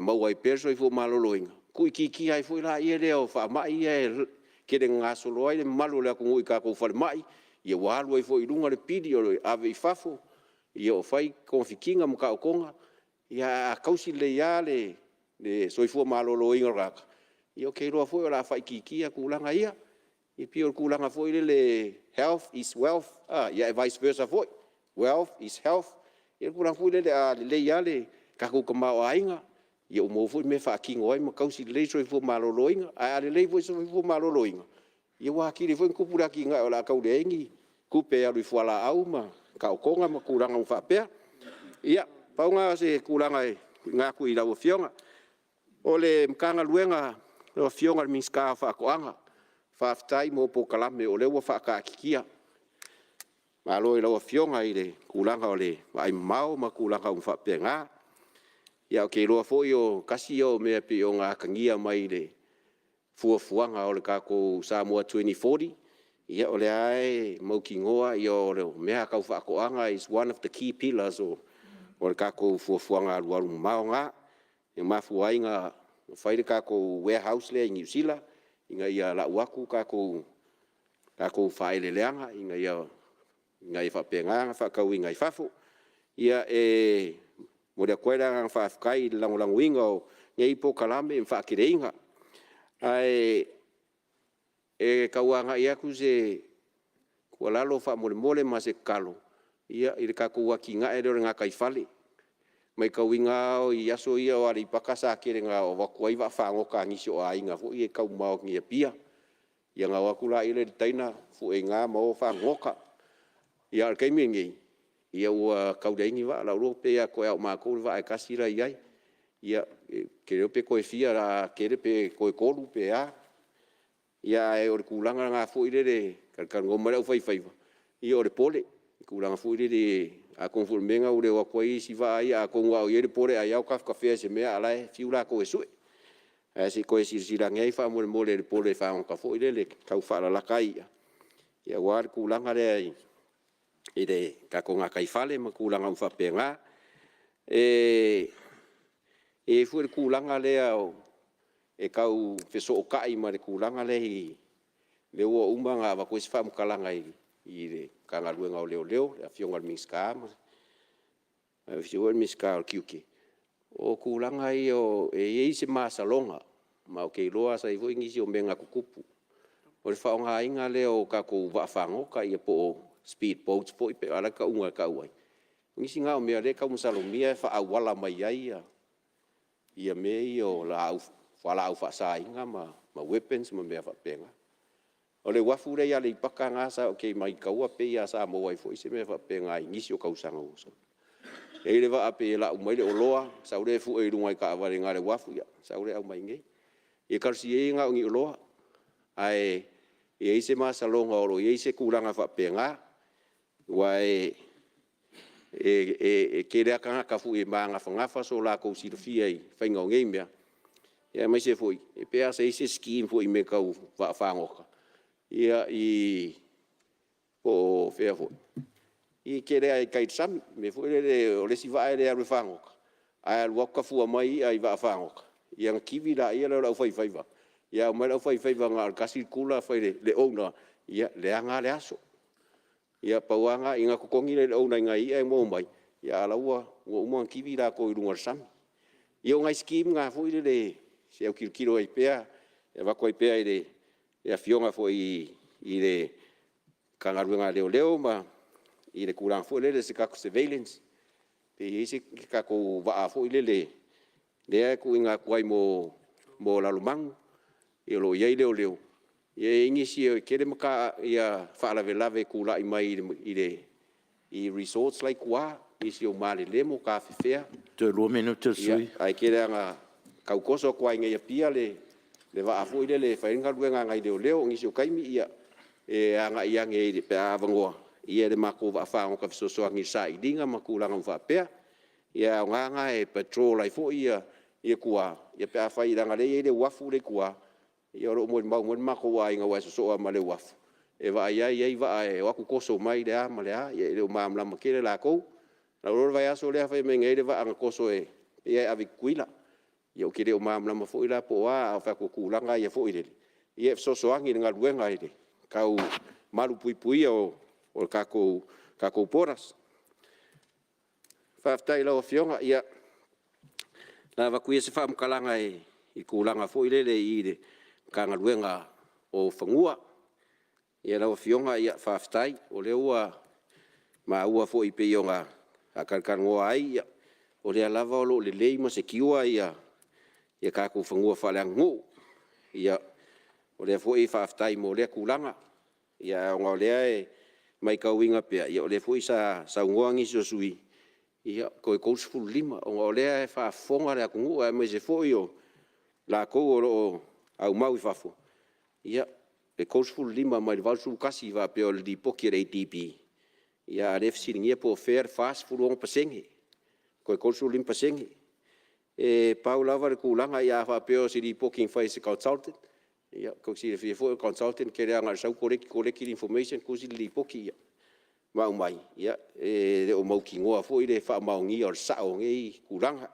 mau ai perso I fo malolo inga. Kui kiki ai fo la ia leo fa mai ia kere ngaso lo ai malo le ko ngui ka ko fa mai ia walu ai fo I lunga le pidi o ave I fafo ia o fai konfikinga mo ka o konga ia kausi le ia le soifua malolo inga raka ia ke roa fo la fai kiki ku langa ia I pio ku langa fo le health is wealth ia vice versa fo wealth is health ia ku langa fo le ia le ka ku ka mau ainga ia o mo fo me fa kingo ai mo kausi le soifua malolo inga a le fo soifua malolo inga ia wa ki le fo ku pura kinga o la ka le ingi ku pe alu fo la au ma ka o konga ma ku langa fa pe ia paunga se ku langa nga ku I la o fionga o le mkanga luenga o fionga miska fa koanga fa ftai mo po kalame o le wa fa ka kikia malo I la o fionga I le kulanga o le ai mau ma kulanga un fa penga ia ke roa fo yo kasi yo me pe o nga kangia mai le fuanga o le ka ko Samoa 2040 ia o le ai mo kingoa yo le me ka fa koanga is one of the key pillars o le ka ko fuanga lu maonga e mafuai nga fai ka ko warehouse le New Zealand inga ia la waku ka ko fai le leanga inga ia fa penga fa ka winga I fafo ia mo le kwela fa kai lango winga ngai po kalame fa kireinga ai ka wanga ia ku se ko lalo fa mole ma se kalo ia I ka ko wakinga e re nga kai fale mai ka winga o I aso ia o ali pakasa kere nga o wakuai wa fango ka ngisi o ainga fu I ka mau ngia pia ia nga wakula ile taina fu nga mo fangoka ia kai mingi ia wa ka deingi wa la ro pe ya ko ya ma ko va ka sira ia ia kere pe ko fia la kere pe ko lu pe ia e o kulanga nga fu ile ka ngoma le fai ia o le pole kulanga fu ile a conformenga ure wa koi si va ai a con wa yere pore ai au ka fe se me ala fiula ko esu si ko si ngai fa mo le pole fa on ka fo ile le ka fa la kai ya war kulanga le ide ka ko nga kai fale ma kulanga u fa penga e fu kulanga le e ka u fe so kai ma le kulanga le wo umanga va ko si fa mo kalanga I le kanga luenga o leo a fionga miska a fionga miska o kiuki o kulanga I o e se masalonga ma o ke loa sa I vo ingisi o menga kukupu o le faonga inga leo ka ko va fango ka I po speed boats po I pe ala ka unga ka uai ngisi nga o me le ka musalomia fa awala mai ai ia me o la au fa sa inga ma weapons ma me fa penga o le wafu le ia le paka ngasa o ke mai kaua pe ia sa mo wai foi se me fa pe ngai ngisi o kausanga o so e le va pe la o mai le oloa sa ure fu e lunga ka va ngare wafu ia sa ure au mai ngai e karsi e nga ngi oloa ai e se ma salonga o e se kulanga fa pe nga wai ke le ka fu e manga fa nga fa so la ko si fia I fa nga ngai mea ia mai se foi e pe asa se scheme foi me ka va fa ngoka ia I o fefo I kere ai kai sam me foi le o le si vai le aru fango ai lu ka fu mai ai va fango ia kivi la ia la fai va ia mai la fai va ngal kasi kula fai le ona ia le anga le aso ia pauanga inga ko kongi le ona ngai ai mo mai ia la ua mo kivi la ko lungar sam ia ngai skim nga foi le se o kilo ai pea e va ko ai pea ile ia fionga foi I le kangaruenga leo ma I le kurang foi le se ka surveillance pe isi ka ko va foi le ku inga kuai mo la lumang I lo ia leo ia ingisi kere maka ia fa la velave ku la I mai I resorts like wa isi o male lemo ka fefea te lo minuto sui ai kere nga kau koso kwa inga ia pia le va fu ile le fainga luenga ngai leo ngi so kaimi ia e anga ia nge pe avangoa ia le mako va fa ngo ka so ngi sa idinga makulanga va pe ia nga e patrol ai fo ia kua ia pe fa idanga le wafu le kua ia ro mo mako wa inga wa so ma le wafu e va ia va e wa ku koso mai le ma le ia le ma mla makele la ko la ro va ya so le fa me ngai le va anga koso e ia ave kuila ia ke le o ma mla fo ila po wa fa ku kulanga ia fo ile ia so angi nga luenga ile kau malu pui o kako poras fa tai lo fionga ia la va kuia se fa mkalanga i kulanga fo ile le kanga luenga o fangua ia la fionga ia fa tai o le ua ma ua fo i pe yonga akar ngoa ai o le lava o le leima se kiua ia kako fangua fa le ngo ia o le fo i fa tai mo le kulanga ia ngo le mai ka winga pe ia o le fo i sa ngoangi so sui ia ko fu lima o ngo le fa fonga le ku me se fo io la ko o au mau fa fo ia e fu lima mai va su kasi va pe o di poki re tipi ia le fsi ngia po fair fast fu long pasengi ko fu lim pasengi e paula va ku langa ia fa pe o si di poki fa se consultant ia ko si le fo consultant ke le anga sa collect information ko si di poki ia mau mai ia e o mau ki ngoa fo ile fa mau ngi o sa o ngi ku langa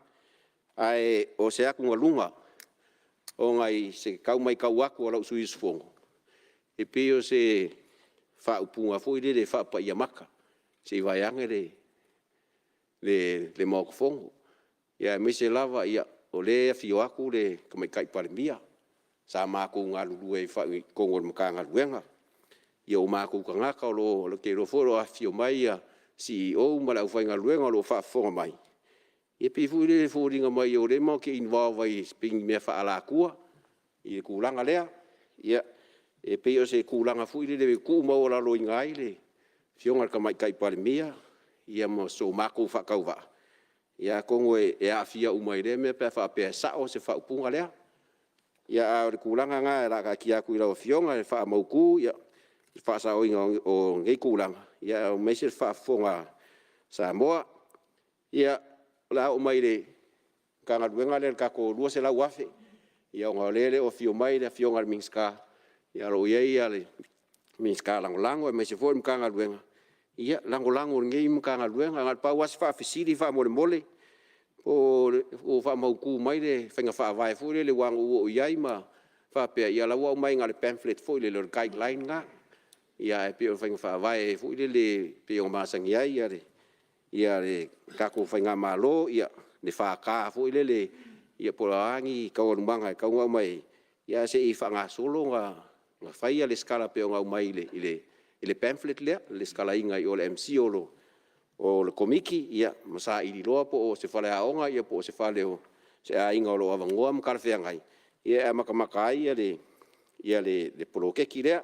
ai o se aku ngalunga o ngai se kau mai kau aku o lau sui sfongo e peo se fa upunga fo ile le fa pa ia maka se vaiange le mau fongo ia me se lava ia o le fio aku le kamai kai Palemene sa ma ko ngalu e fa ko ngol makanga luenga ia o ma ko kanga ka lo ke ro fo a fio mai ia CEO ma la ufainga luenga lo fa fonga mai e pe fu le fo ringa mai o le mo ke involve i sping me fa ala kua i kulanga lea ia e pe o se kulanga fu le ku mo la lo ngai le fionga ka mai kai Palemene ia mo so ma ko fa kauva ia ko ngoe e a fia umai le me pe fa pe sa o se fa upunga lea ia o kulanga nga la ka kia ku la fionga e fa mo ku ia fa sa o ngai kulanga ia o me se fa fonga Samoa ia la o mai le kanga luenga le ka ko lua se la wafe ia o le o fio mai le fionga minska ia ro ia le minska lango e me se fo kanga luenga ia lango ngai kanga luenga ngal pa was fa fisili fa mole o fa mau ku mai le fenga fa vai fu le wang o iai ma fa pe ia la wa mai ngal pamphlet fo le guideline nga ia e pe o fenga fa vai fu le pe o masang ia le ka ko fenga malo ia le fa ka fu le ia polangi ka o manga ka ngau mai ia se i fa nga solo nga fai le skala pe o ngau mai le pamphlet le skala inga i o le MC o le komiki ia masa i loa po o se fale aonga ia po o se fale o se a inga o lo avangoa makarfea ngai ia makamaka ia le polokeki lea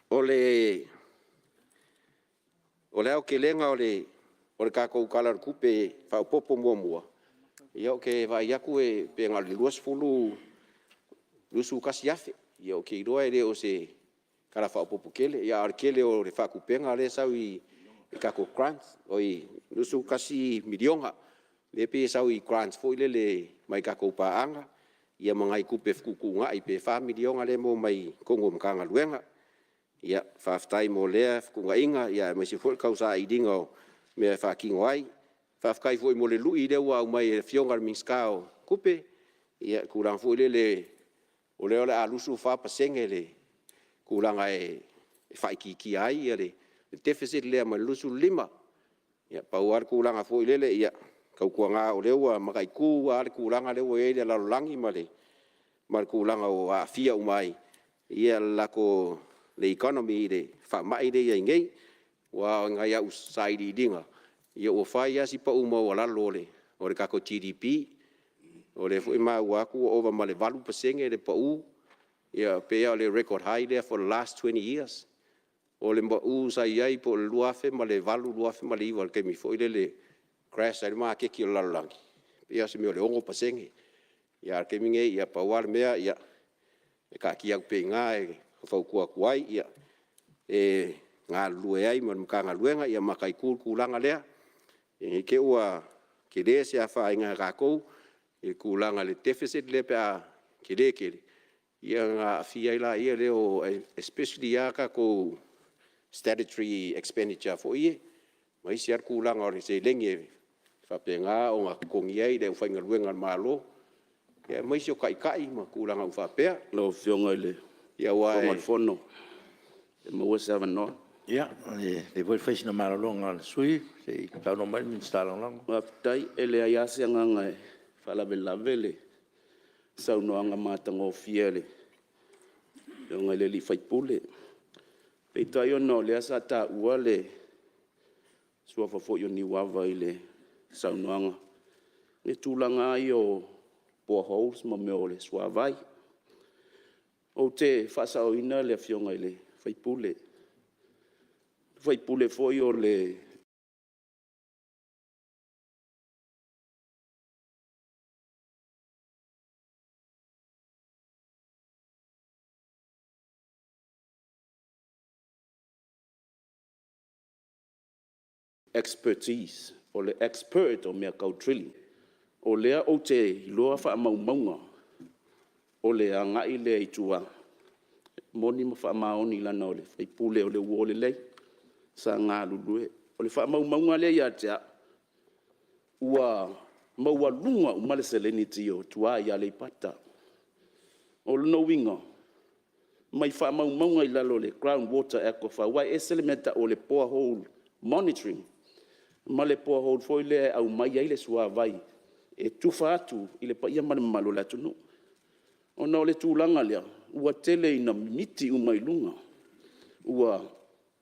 o le au ke lenga o le kako kala kupe fa popo mua ia o ke vai aku e pe ngal luas fulu lusu kasiafe ia o ke roa ele o se kala fa popo kele ia arkele o le fa kupenga le sawi kako grants oi lusu kasi milionga le pe sawi grants fo le mai kako paanga ia mangai kupe fukunga i pe fa milionga le mo mai kongo mkanga luenga ia fa ftai mo le fukunga inga ia mai se fo kausa idingo me fa kingwai fa kai fo mo le lui le wa mai fionga minskao kupe ia kurang fo le ole alusu fa pasengele kurang ai fa ki ai ia le deficit le ma lusu lima ia pauar kurang fo le ia kau kuanga o le wa makai ku ar kurang le wo e la langi male mar kurang o afia umai ia la ko le economy le fa mai le ia ngai wa ngai au sai di dinga ia o fai asi pa uma wala lole o le kako GDP o le foi ma wa ku over ma le valu pasenge le pa u ia pe le record high there for the last 20 years o le ma u sai ai po luafe ma le valu luafe ma le iwa ke mi foi le crash ai ma ke ki la langi ia se me o le ongo pasenge ia ke minge ia pawal mea ia e ka kia pe nga e fa ku kuai ia e nga lue ai mo ka nga luenga ia makai kulanga lea e ke ua ke le se fa inga ka ko e kulanga le deficit le pa ke le ia nga fia ila ia le o especially ia ka ko statutory expenditure for ie mai siar kulanga o se lenge fa penga o nga kongia i le fa inga luenga malo ia mai sio kai ma kulanga fa pe lo fionga le ia wa o fono e mo se no ia le voi fais na malolonga sui se tau no mai min stala lang tai ele ia se nganga fa la bella vele sa no anga mata ngo fiele yo ngale li fai pule pe tai no le asa ta uale sua fa fo yo ni wava ile sa no anga ni tulanga yo boreholes ma meole sua vai o te fa sa o ina le fionga ile fai pule foi o le expertise o le expert o mea kau drilling o lea o te loa wha maunga o le anga i le itua moni ma wha maoni lana o le whaipule o le uo le lei sa ngā lulue o le wha maunga le ia tea ua maua lunga umale selenity o tua ia le pata o le no winga mai wha maunga i lalo le groundwater aquifer wai eselementa o le borehole monitoring ma le borehole foi le au mai ai le sua vai e tufa atu i le paia mana malo le atunu ona o le tūlanga lea ua tele ina miti umai lunga ua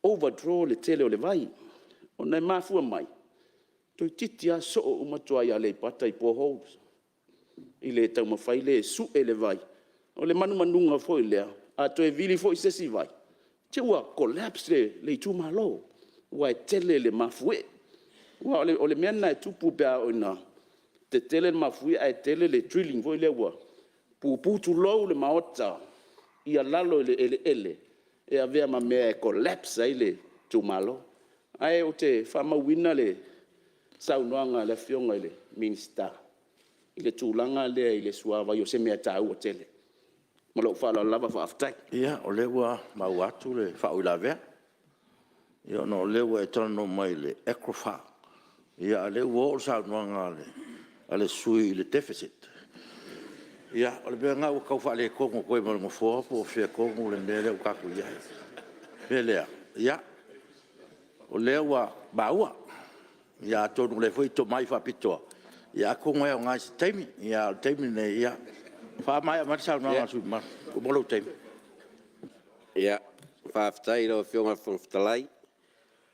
overdraw le tele o le vai ona e mafua mai toi titi a so o matua ia le pata i boreholes i le tau mawhai le su e le vai o le manu manunga foi lea a to e vili foi sesi vai te ua collapse le tu malo ua e tele le mafue ua o le mea na e tupu pea o ina te tele mafui ai tele le drilling foi le ua puputu lou le maota ia lalo ele e avea ma mea e collapse ai le tumalo ai o te whamauina le saunoanga le fionga le minister i le tūlanga le i le suava i o se mea tau o tele ma lau whala lava whaaftai ia o le ua mau atu le whaui vea ia no le ua e tono mai le aquifer ia le ua o saunoanga le sui i le deficit ia o le bea ngā ua kau wha le kongo koe ma le ngofua po o whia kongo le nere o kaku ia me lea ia o le ua maua ia tonu le fwoi to mai whapitoa ia kongo e o ngā si taimi ia o taimi ne ia wha mai a mati saunoanga sui ma o molo taimi ia whaaftai lo fionga whangwhtalai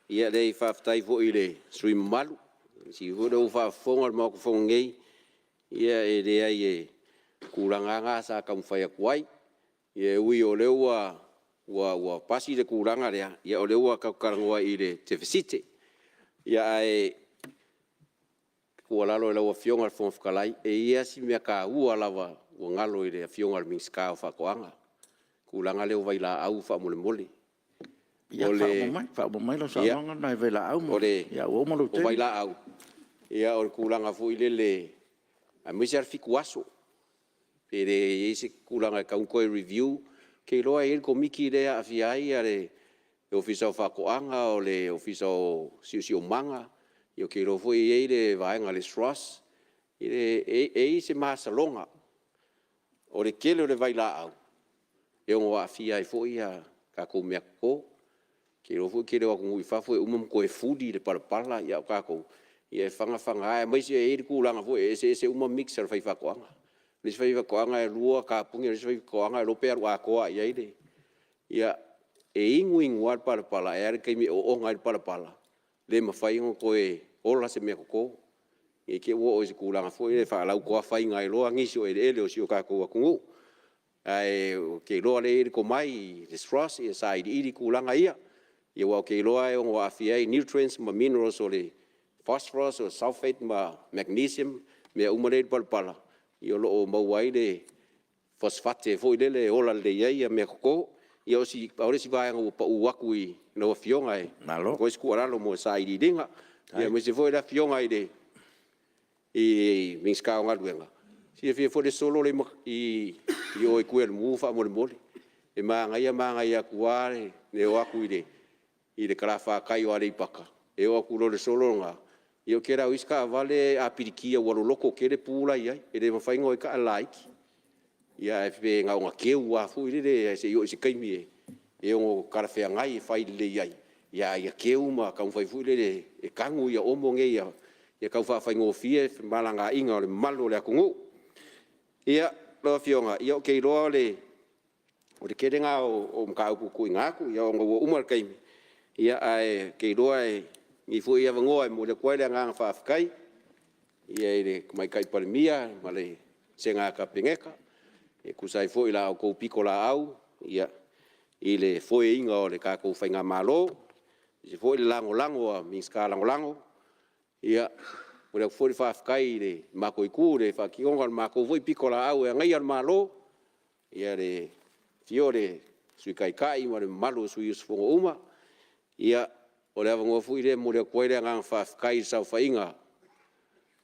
ia lei whaaftai fo i le sui malu si hura u whaafonga mo ko fongei ia e le ai e kuranga nga sa kam whaia kuai ia ui o le ua pasi le kuranga rea ia o le ua kaukarangoa i le deficit ia e kua lalo e ua fionga whangwhkalai e ia si mea ka ua lava ua ngalo i le fionga mingska o whakoanga kuranga leo vai la au wha mole ia wha mai lo saunoanga nai vai la au mo ia ua molo taimi o vai la au ia o kulanga fu ile a misar fiku aso pere ese kulanga kaunko review ke loa el komiki le a fiai ale ofisa fa koanga o le ofisa sio manga yo ke lo fu ile vai ngale stras ile se masalonga o le kele le vai la au e ngo a fiai fu ia ka ko me ko ke lo fu ke le wa ngui fa fu ko e fudi le pala ia ka ko ia fanga mai se e kulanga fu ese uma mixer fai fakoanga le fai fakoanga e lua ka pungi le fai fakoanga lo per wa ko ia ide ia e inguing war pala e ke mi o ngai pala le ma fai ngo ko e ola se me ko e ke wo o se kulanga fu e fa la ko fai ngai lo ngi o ele o si o ka ko ku ai ke lo le ko mai the stress e side i kulanga ia ia wa ke lo ai o afia nutrients ma minerals o le phosphorus or sulfate ma magnesium mea umane palpala i lo o mauai le fosfate foi le ola le ia mea koko ia o si paore si vai ngo pa uaku i no fionga e Malo. ko skuara lo mo sai di dinga ia me se foi la fionga i de i minska nga luenga si e foi solo le i o ku el mu fa mo mo e manga ia kuare ne o aku i de krafa kai o ari paka e o aku lo le solo nga io che era uiska vale a pirikia o loko che le pula ia e le fai ngoi ka like ia e fe nga nga ke ua fu ile se io se kaimi e o karafe ngai fai le ia ke uma ka fai fu le e kangu ia o mo nge ia ka fa fai ngo fie malanga inga le malo le akungu ia lo fionga ia ke ro le o le kerenga o mka ku ngaku ia ngo umar kaimi ia ai ke ro ai ni fu ia vangoa mo le kwai le nga fa afkai ia ile mai kai Palemene ma le senga ka pingeka e kusai fu ila ko pikola au ia ile fu inga o le ka ko fainga malo se fu le lango a minska lango ia o le fu fa afkai le ma ko iku le fa ki onga ma ko fu pikola au e ngai al malo ia le fiore sui kai ma le malo sui fu uma ia o le avango fu ile mo le koe le ngang fa kai sa fainga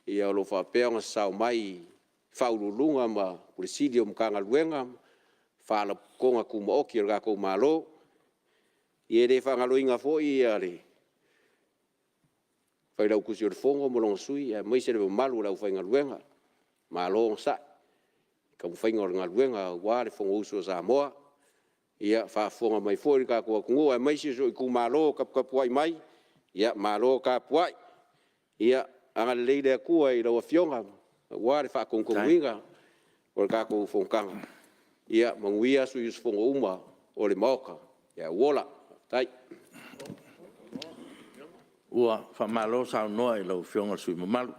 ia lo fa peanga sa mai fa ulunga ma presidium kanga luenga fa la konga ku mo ki ga ko malo ia le fa ngalo inga fo ia le fa la ku sur fongo mo long sui ia mai se le malo la fainga luenga malo sa ka fainga nga luenga wa le fongo uso Samoa ia fa fonga mai foi ka ko ngo mai si so ku malo ka puai mai ia malo ka puai ia anga leile ku ai lo fionga wa fa kon winga o ka ko fonkanga ia manguia su is fonga uma o le moka ia wola tai Ua fa malo sa no ai lo fionga su malu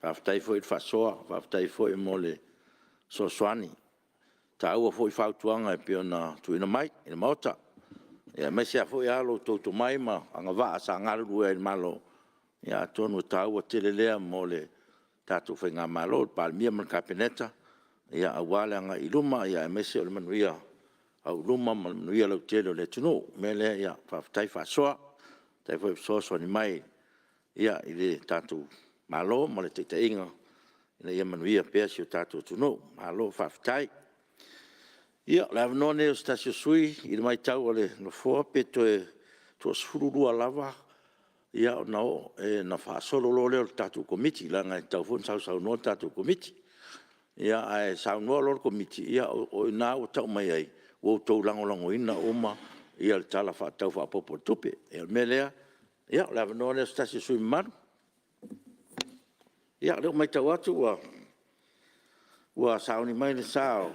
fa tai foi fa soa fa tai foi mo le so swani ta ua foi fautuanga e piona tuina mai ina mota ia me sia foi alo to mai ma anga va sa ngalu e malo ia tonu ta ua telelea mo le tatu fenga malo Palemene man kapineta ia awale anga iluma ia me sia le manuia au luma manuia lo telo le tunu mele ia fa tai fa soa tai foi so ni mai ia ile tatu malo mo le te inga ia manuia pe sia tatu tunu malo fa tai ia la no ne stasio sui il mai tau le no fo peto e to sfuru lava ia no e na fa solo lo le tatu komiti la ngai tau fon sa no tatu komiti ia ai sa no lo komiti ia o na o tau mai ai o to lango ina uma ia le tala fa tau fa popo tupe e melea ia la no ne stasio sui mar ia le mai tau atu wa sa ni mai le sao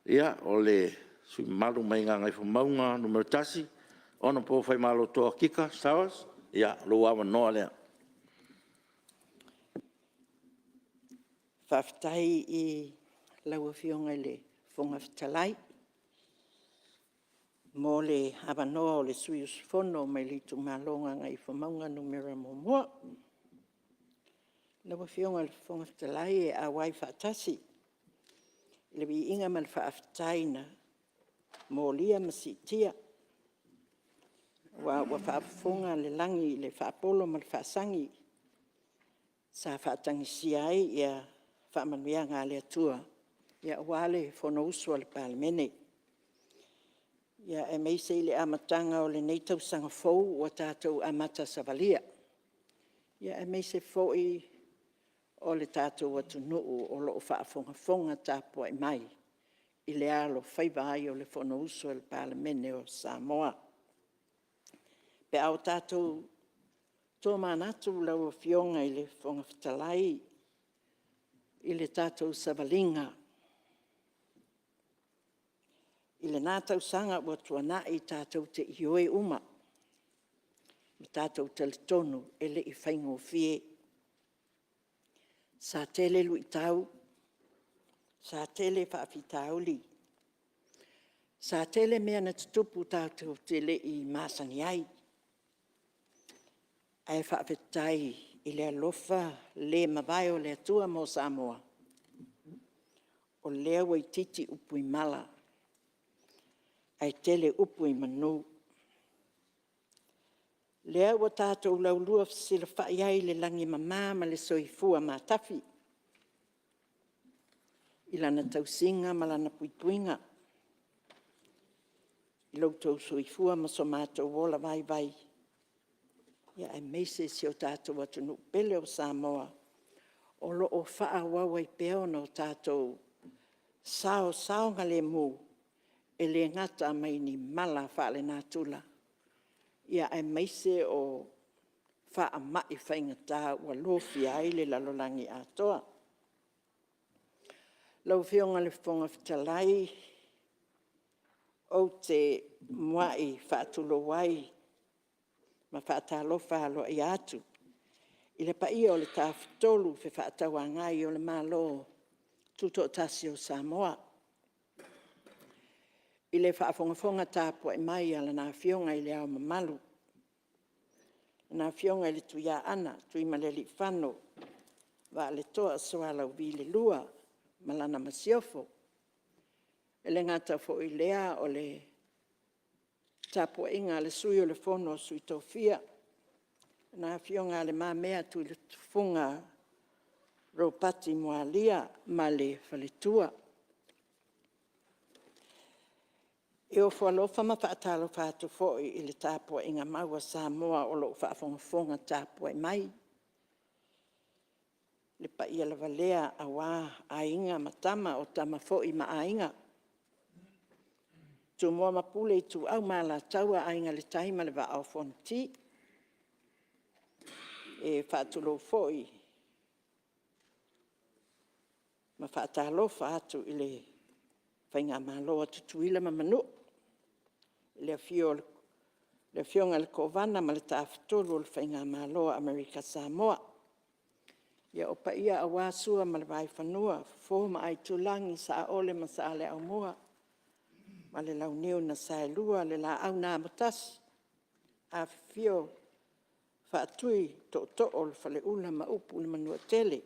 ia o le sui malu mai ngai fo maunga numero tasi ona po fai malo to kika sawas ia lo wa no le Whaftai i laua fionga le fonga fitalai. Mo le habanoa o le suius fono mai litu malonga ngai whamaunga numera momoa. Laua fionga le fonga fitalai e awai whaatasi. Le bi inga mal whaaftaina mo lia masitia. Wa whaafonga le langi le whaapolo mal whaasangi. Sa whaatangisi ai ia whaamanuia ngā lea tua. Ia wale fono usua le Palemene. Ia e meise le amatanga o le neitau sanga fau o tātou amata savalia. Ia e meise foi o le tātou atu nuu o loo whaafonga tāpua i mai. I le alo whaiva ai o le fono usua le Palemene o Samoa. Pe au tātou tō manatu lau fionga i le fonga fitalai i le tātou savalinga. I le nātau sanga wa tuana i tātou te ioe uma. Me tātou teletonu e le i whaingo fie. Sa tele lui tau, sa tele whaafitauli. Sa tele mea na tutupu tātou te le i māsangi ai. Ai whaafetai I le alofa le mawai o le atua mo Samoa. O lea wai titi upu I mala. Ai tele upu I manu. Lea wa tātou laulua sila whai ai le langi mamā ma le soifua mā tafi. I lana tausinga ma lana puipuinga. I lautou soifua ma so mātou wola vai vai. Ia e meise si o tātou atunu pele o Samoa. O lo o wha wawai peo no tātou sao nga le mu. E le ngata mai ni mala wha le nātula. Ia e meise o wha mai whaingatā ua lofi ai le lalolangi atoa. Lau whionga le whonga whitalai o te muai whaatulo wai ma whaatalofa alo I atu. I le paia o le tāwhitolu whi whaatawa ngai o le malo tuto tasi o Samoa. I le whaafongafonga tāpua I mai ala nā whionga I le au mamalu. Nā whionga I le tuia ana, tui maleli whano, wa le toa soa lau vi le lua, malana masiofo. E le ngata fo I lea o le tāpua inga le sui o le fono o sui tofia. Nā whionga le māmea tui le funga ropati moalia ma le whaletua. E o whalofa ma whaatalo whātu fōi I le tāpua inga maua Samoa o lo whaafongafonga tāpua I mai. Le pa ia la valea a wā a inga matama o tama fōi ma a inga. Tu mua mapule I tu au ma la taua a inga le taima le wa au fonti. E whaatulo fōi. Ma whaatalo whaatu I le whainga māloa tutuila ma manu. Le whionga le kovana ma le tāwhitolu o le whainga māloa Amerika Samoa. Ia o pa ia a wāsua ma le vai whanua, fō ma ai tulangi sa ole ma sa ale au mua. Ma le lau neu na sae lua le la au nā matasi. A whio whaatui to o le whale ula ma upu le manua tele.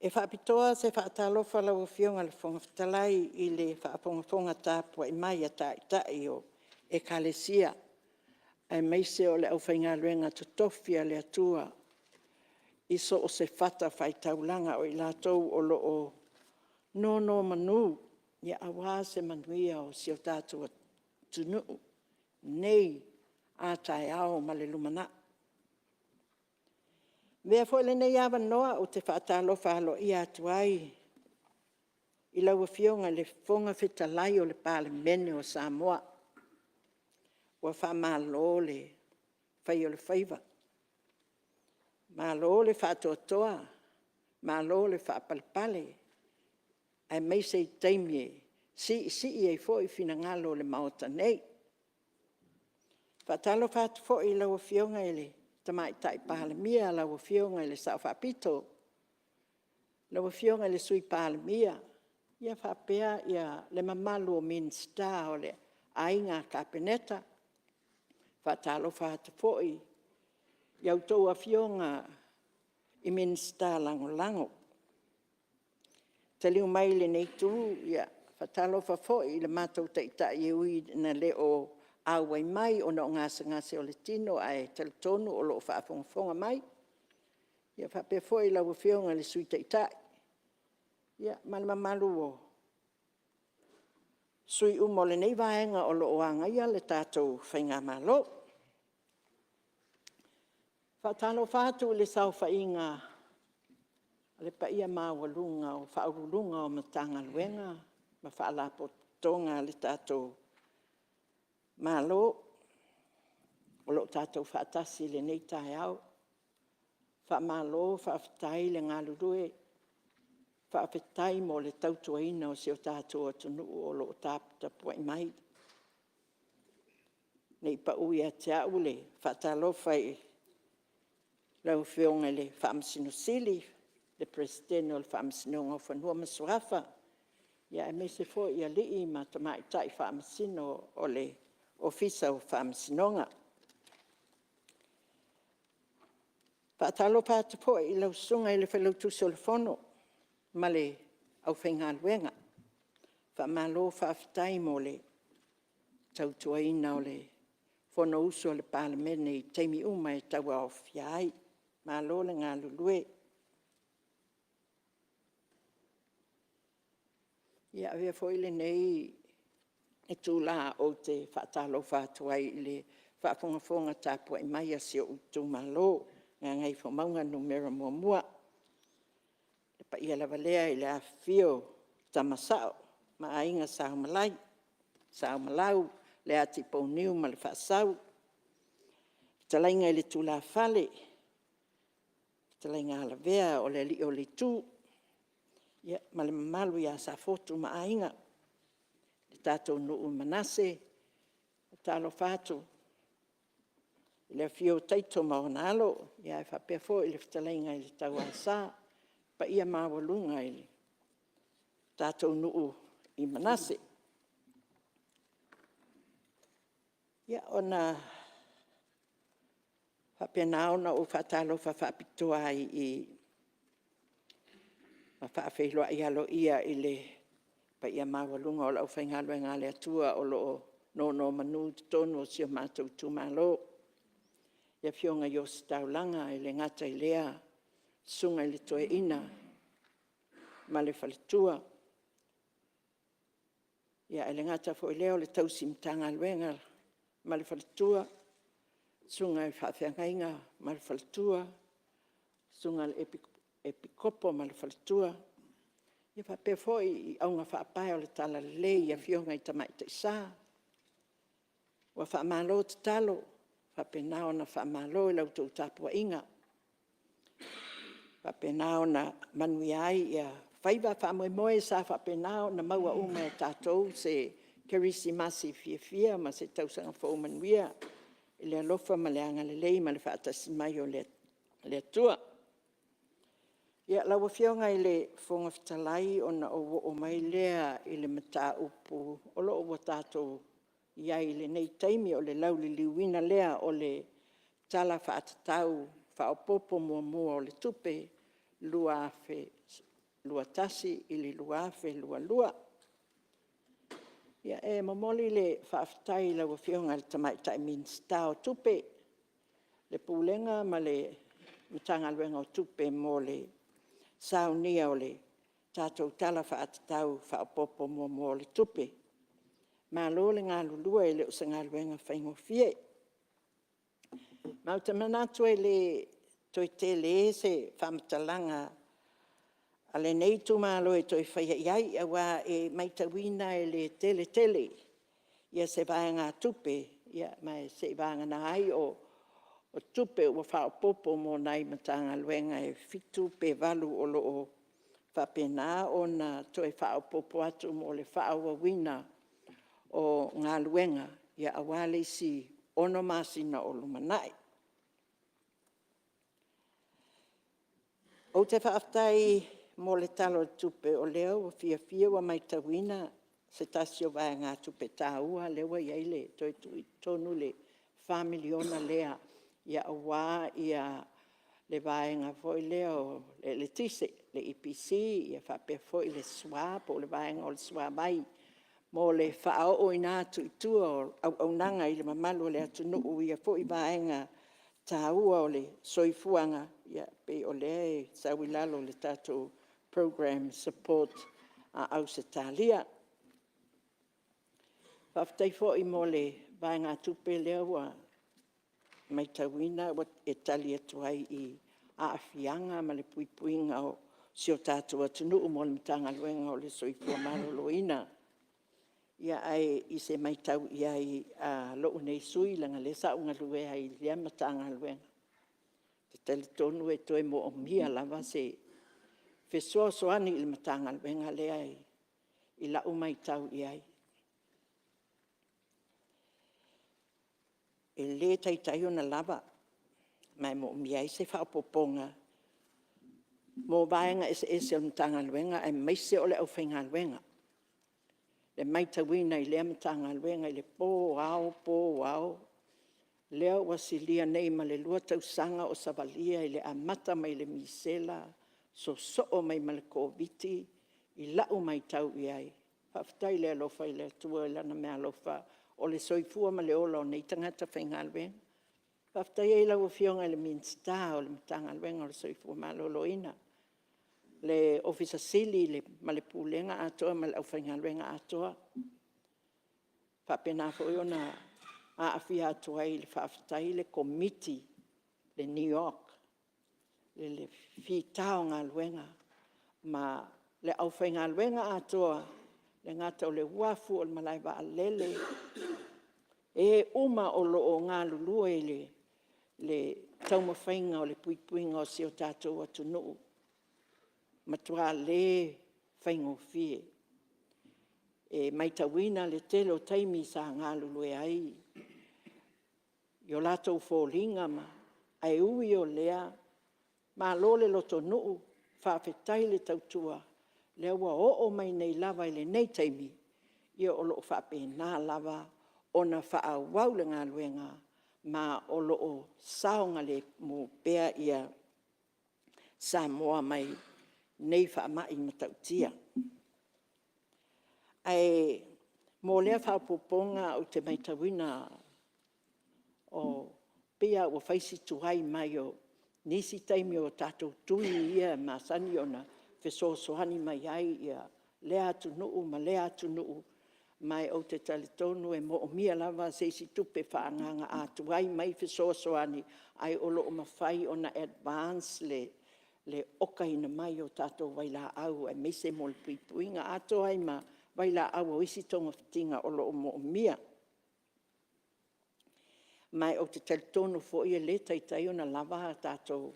E whaapitoa se whaatalofa lau whionga le whongawhitalai I le whaapongafonga tāpua I mai a tai o e kalesia. Ai meise o le au whainga luenga tutofia le atua. Iso o se whata whai taulanga o I lātou o lo o no manu. Ia awa se manuia o si o tātua tunu. Nei a tai ao ma le lumana. Mea fo le nei awa noa o te whaatalofa alo I atu ai. I laua whionga le whonga whitalai o le Palemene o Samoa. Ua whamalo le whai o le whaiva. Malo le whaatoatoa. Malo le whaapalipale. Ai meise I taimie. Si ei fo I fina ngalo le maota nei. Whaatalo whaatu fo I laua whionga ele. Tamai tai Palemia laua whionga le sao whapito. Laua whionga le sui Palemia. Ia whapea ia le mamalu o minsta o le ainga kapeneta. Whaatalo whaatu foi. Iau tau a whionga I minsta lango. Taliu mai le nei turu ia whaatalo whafoi le mātou teita I ui na le o awai mai o no ngase o le tino ai teletonu o lo whaafongafonga mai. Ia whapea foi lau whionga le sui teitai. Ia malama malu o sui umo le nei vaenga o lo oanga ia le tātou whainga malo. Whaatalo whātu le sau whainga le pa ia mawalunga o whaurulunga o matanga luenga ma whaalapo tonga le tātou malo o lo tātou whaatasi le nei tai au. Whaamalo, whaafitai le ngalurue, whaafitai mo le tautuaina o si o tātou atunu o lo tāputapua I mai. Nei pa ui a te au le whaatalofa I lau whionga le whaamasino sili, le presidente o le whaamasino o whanua masuafa. Ia e mese fo I a lii ma tamai tai whaamasino o le ofisa o whaamasinonga. Whaatalo pātapo I lau sunga I le whalau tūsolofono, ma le au whainga luenga. Whaamalo whaafitai mo le tautuaina o le whono uso le Palemene I teimi uma e taua o whiai, malo le ngā lulue. Ia avea fo ile nei e tūla o te whaatalo whaatuai I le whaafonga tāpua I mai a sio utu malo, ngā ngai fo maunga numera mua. Le pa ia lava lea I le a fio tamasao, ma ainga sao malai, sao malau, le ati pou niu ma le whaasau. Talainga I le tūla whale, talainga ala vea o le li o le tū, ia ma le mamalu ia sa fotu ma ainga. Le tātou nuu manase, le tālo whātu. I le fio taito maonalo, ia e whapea fo I le whtalainga I le tau asa, pa ia mawalunga I le tātou nuu I manase. Ia ona whapea naona o whatalo whapitoa I ma whaafeiloa I alo ia I le pa ia mawalunga o lau whaingalo e ngā le atua o loo no manu tonu o sio mātou tūmalo. Ia fionga I o staulanga I le ngata I lea sunga I le toe ina ma le whalitua. Ia e le ngata fo I leo le tausimtanga luenga ma le whalitua, sunga I whaafeangainga ma le whalitua, sunga le epikopo ma le whalitua. Ia whapea fo I aunga whaapai o le tala le ia fionga I tamai te isa. Wa whaamalo te talo, whapea nao na whaamalo I lau tau tāpua inga. Whapea nao na manui ai ia whaiva whaamoemoe sa whapea nao na maua uma e tātou se kerisi masi fia ma se tausanga fo manuia. I le alofa ma le anga le lei ma le whaatasi mai o le atua. Ia lawa fionga I le whonga whitalai o na o mai lea I le mata upu o lo o tātou ia I le nei taimi o le lauli liuina lea o le tala whaatatau whaopopo mua o le tupe lua afe lua tasi I le lua afe lua. Ia e momoli le whaafitai lawa fionga le tamai tai minsta o tupe le pulenga ma le mitanga luenga o tupe mo le saunia o le tātou tala whaatatau whaopopo mua o le tupe. Ma lo le ngā lulua I le usa ngā luenga whaingo fie. Mau te manatu e le toi te le se whamatalanga a le nei tu malo e toi whaia iai a wā e maitawina e le tele. Ia se vāenga tupe, ia mai se vāenga na ai o tupe o whaopopo mo nai matanga luenga e fitu pe valu o lo o whapena o na toi whaopopo atu mo le whaawawina o ngā luenga ia awale si ono masina o lumanai. O te whaaftai mo le talo tupe o leo o fia wa maitawina se tasio vai ngā tupe tāua lewa iai le toi tonu le whamiliona lea ia awa ia le vai ngā foi leo le tise le EPC ia whapea foi le swap o le vai ngā o le swap mai mo le whao o ina tuitua au nanga I le mamalu le atu nuu ia foi vai ngā tāua o le soifuanga ia pe o le sawilalo le tātou program support au se talia. Whaftai fo I mo le vai ngā tupe lea wa mai tawina wa e talia tuai I a afianga ma le puipuinga o sio tātou atunu mo le mitanga luenga o le soifua maroloina. Ia ai I se mai tau ia I loo nei sui langa le saunga lue ai lea matanga luenga. Te teletonu e toi mo o mia lava se fesoa soani I le matanga luenga lea I la umai tau iai. E le taitai ona lava, mai mo mia I se whaopoponga. Mo vaenga ese o matanga luenga, ai maise o le au whainga luenga. Le maitawina I lea matanga luenga I le pō au. Lea ua silia nei ma le lua tausanga o Savalia i le amata mai le misela, so mai ma le koviti, i lau mai tau i ai. Whaftai le alofa i le atua i lana mea alofa o le soifua ma le ola o nei tangata whaingalwenga. Whaftai e lau fionga le minsta o le matangalwenga o le soifua ma loloina. Le ofisa sili le ma le pulenga atoa ma le au whaingalwenga atoa. Whapena fo iona a awhia atoa i le whaftai le komiti le New York. Le whitao ngā luenga. Ma le au whaingalwenga atoa le ngata o le wafu o le malaiwa a lele. E uma o loo ngā lulua i le taumawhainga o le puipuinga o si o tātou atu nuu. Matua le whaingo fie. E maitawina le telo taimi sa ngā lulue ai. Yo latou fōlinga ma, ai ui o lea, ma lole loto nuu, whawhetai le tautua, lea ua o mai nei lava i le nei taimi, ia o loo whapena lava, ona whaawau le ngā luenga, ma o loo saonga le mo pea ia Samoa mai nei whaamai matautia. Ai, mo lea whapoponga o te maitawina o pia ua whaisi tuhai mai o nisi taimi o tātou tui ia ma sani ona whesosohani mai ai ia lea atu nuu ma lea atu nuu mai o te talitonu e mo o mia lava se si tupe whaanganga atu ai mai whesosohani ai o loo mawhai ona advance le oka ina mai o tātou waila au e mese mo le puipuinga ato ai ma waila au o isi tonga whitinga o loo mo o mia. Mai o te talitonu fo ia le taitai ona lava tātou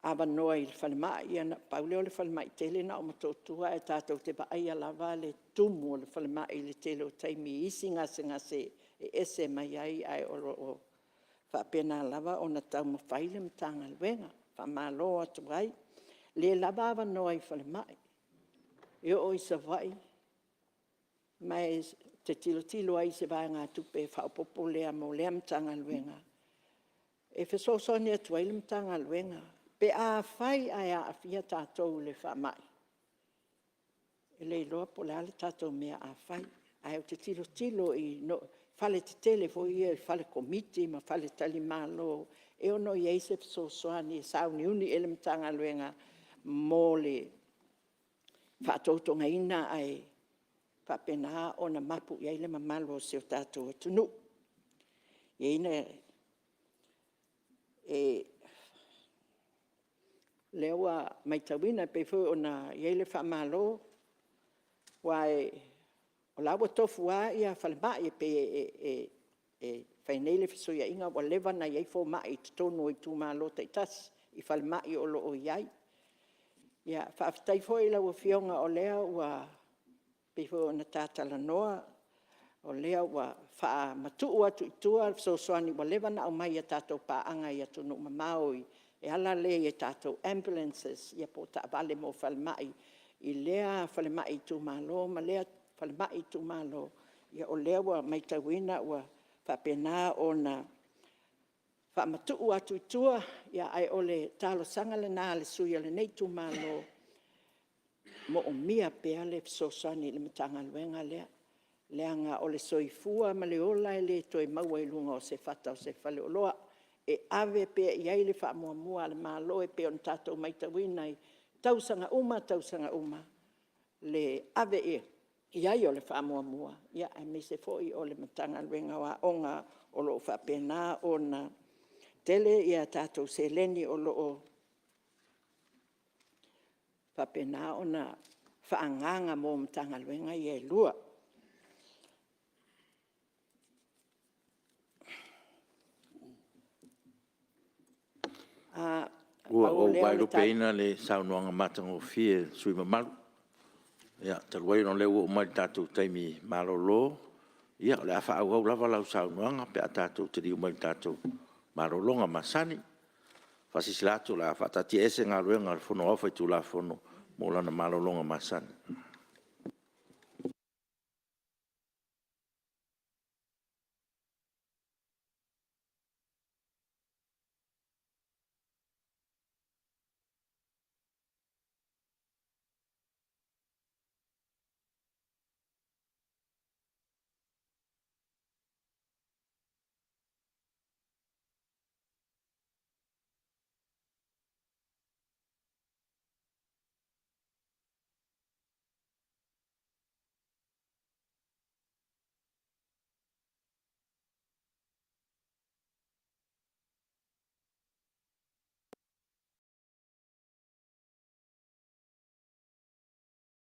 awa noa i le whalemai, ia na pauleo le whalemai tele na o matotua e tātou te paia lava le tumu o le whalemai le tele o taimi isi ngase e ese mai ai o whapena lava o na tau mawhaile mtanga luenga, whamalo atu ai, le lava awa noa i whalemai, e o isa vai, mai te tilo ai se vai ngā tupe whaopopo lea mo lea mtanga luenga. E whesosoni atu ai le mtanga luenga, pe a whai ai a awhia tātou le whamai. E le loa po le ale tātou mea a whai, ai o te tilo i no, whale te tele fo ia, whale komiti, ma whale tali malo, e ono i eise whesosoani e sauni uni ele mtanga luenga mo le whaatotonga ina ai whapena o na mapu i eile mamalo o seo tātou atunu. I ina lewa maitawina pe fo o na i eile whamalo wai o lawa tofu a ia whalemai e whainele fiso ia inga wa lewa na iei fo mai te tono i tu malo te tas i whalemai o lo o iai. Ia whaafitai fo i lawa fionga o lea ua pefo na tātala noa, o lea ua wha matuu atu i tua, so soani wa lewa na au mai a tātou pāanga i atu nuk mamaoi, e ala lea i tātou ambulances, ia po ta vale mo whalemai, i lea whalemai i tu malo, ma lea whalemai i tu malo, ia o lea ua maitawina ua whapena o na wha matuu atu i tua, ia ai o le talo sanga le nā le suia le nei tu malo, mo o mia pea le sosani le matanga luenga lea. Leanga o le soifua ma le ola e le toi maua i lunga o se whata o se whale o loa. E ave pea i aile wha mua mua le malo e pea on tātou maitawina i tausanga uma. Le ave e i ai o le wha mua mua. Ia e me se foi o le matanga luenga wa onga o lo wha pena o na tele ia tātou se leni o lo o whapena o na whaanganga mō matanga luenga i e lua. Ua o wairu peina le saunoanga matango fie sui mamalu. Ia, taluai no leo o mai tātou taimi malolo. Ia, le a wha au lava lau saunoanga pe a tātou te di umai tātou malolonga masani. Fasisilato la fatati ese ngā ruenga fono ofa i tu la fono mo lana malolonga masani.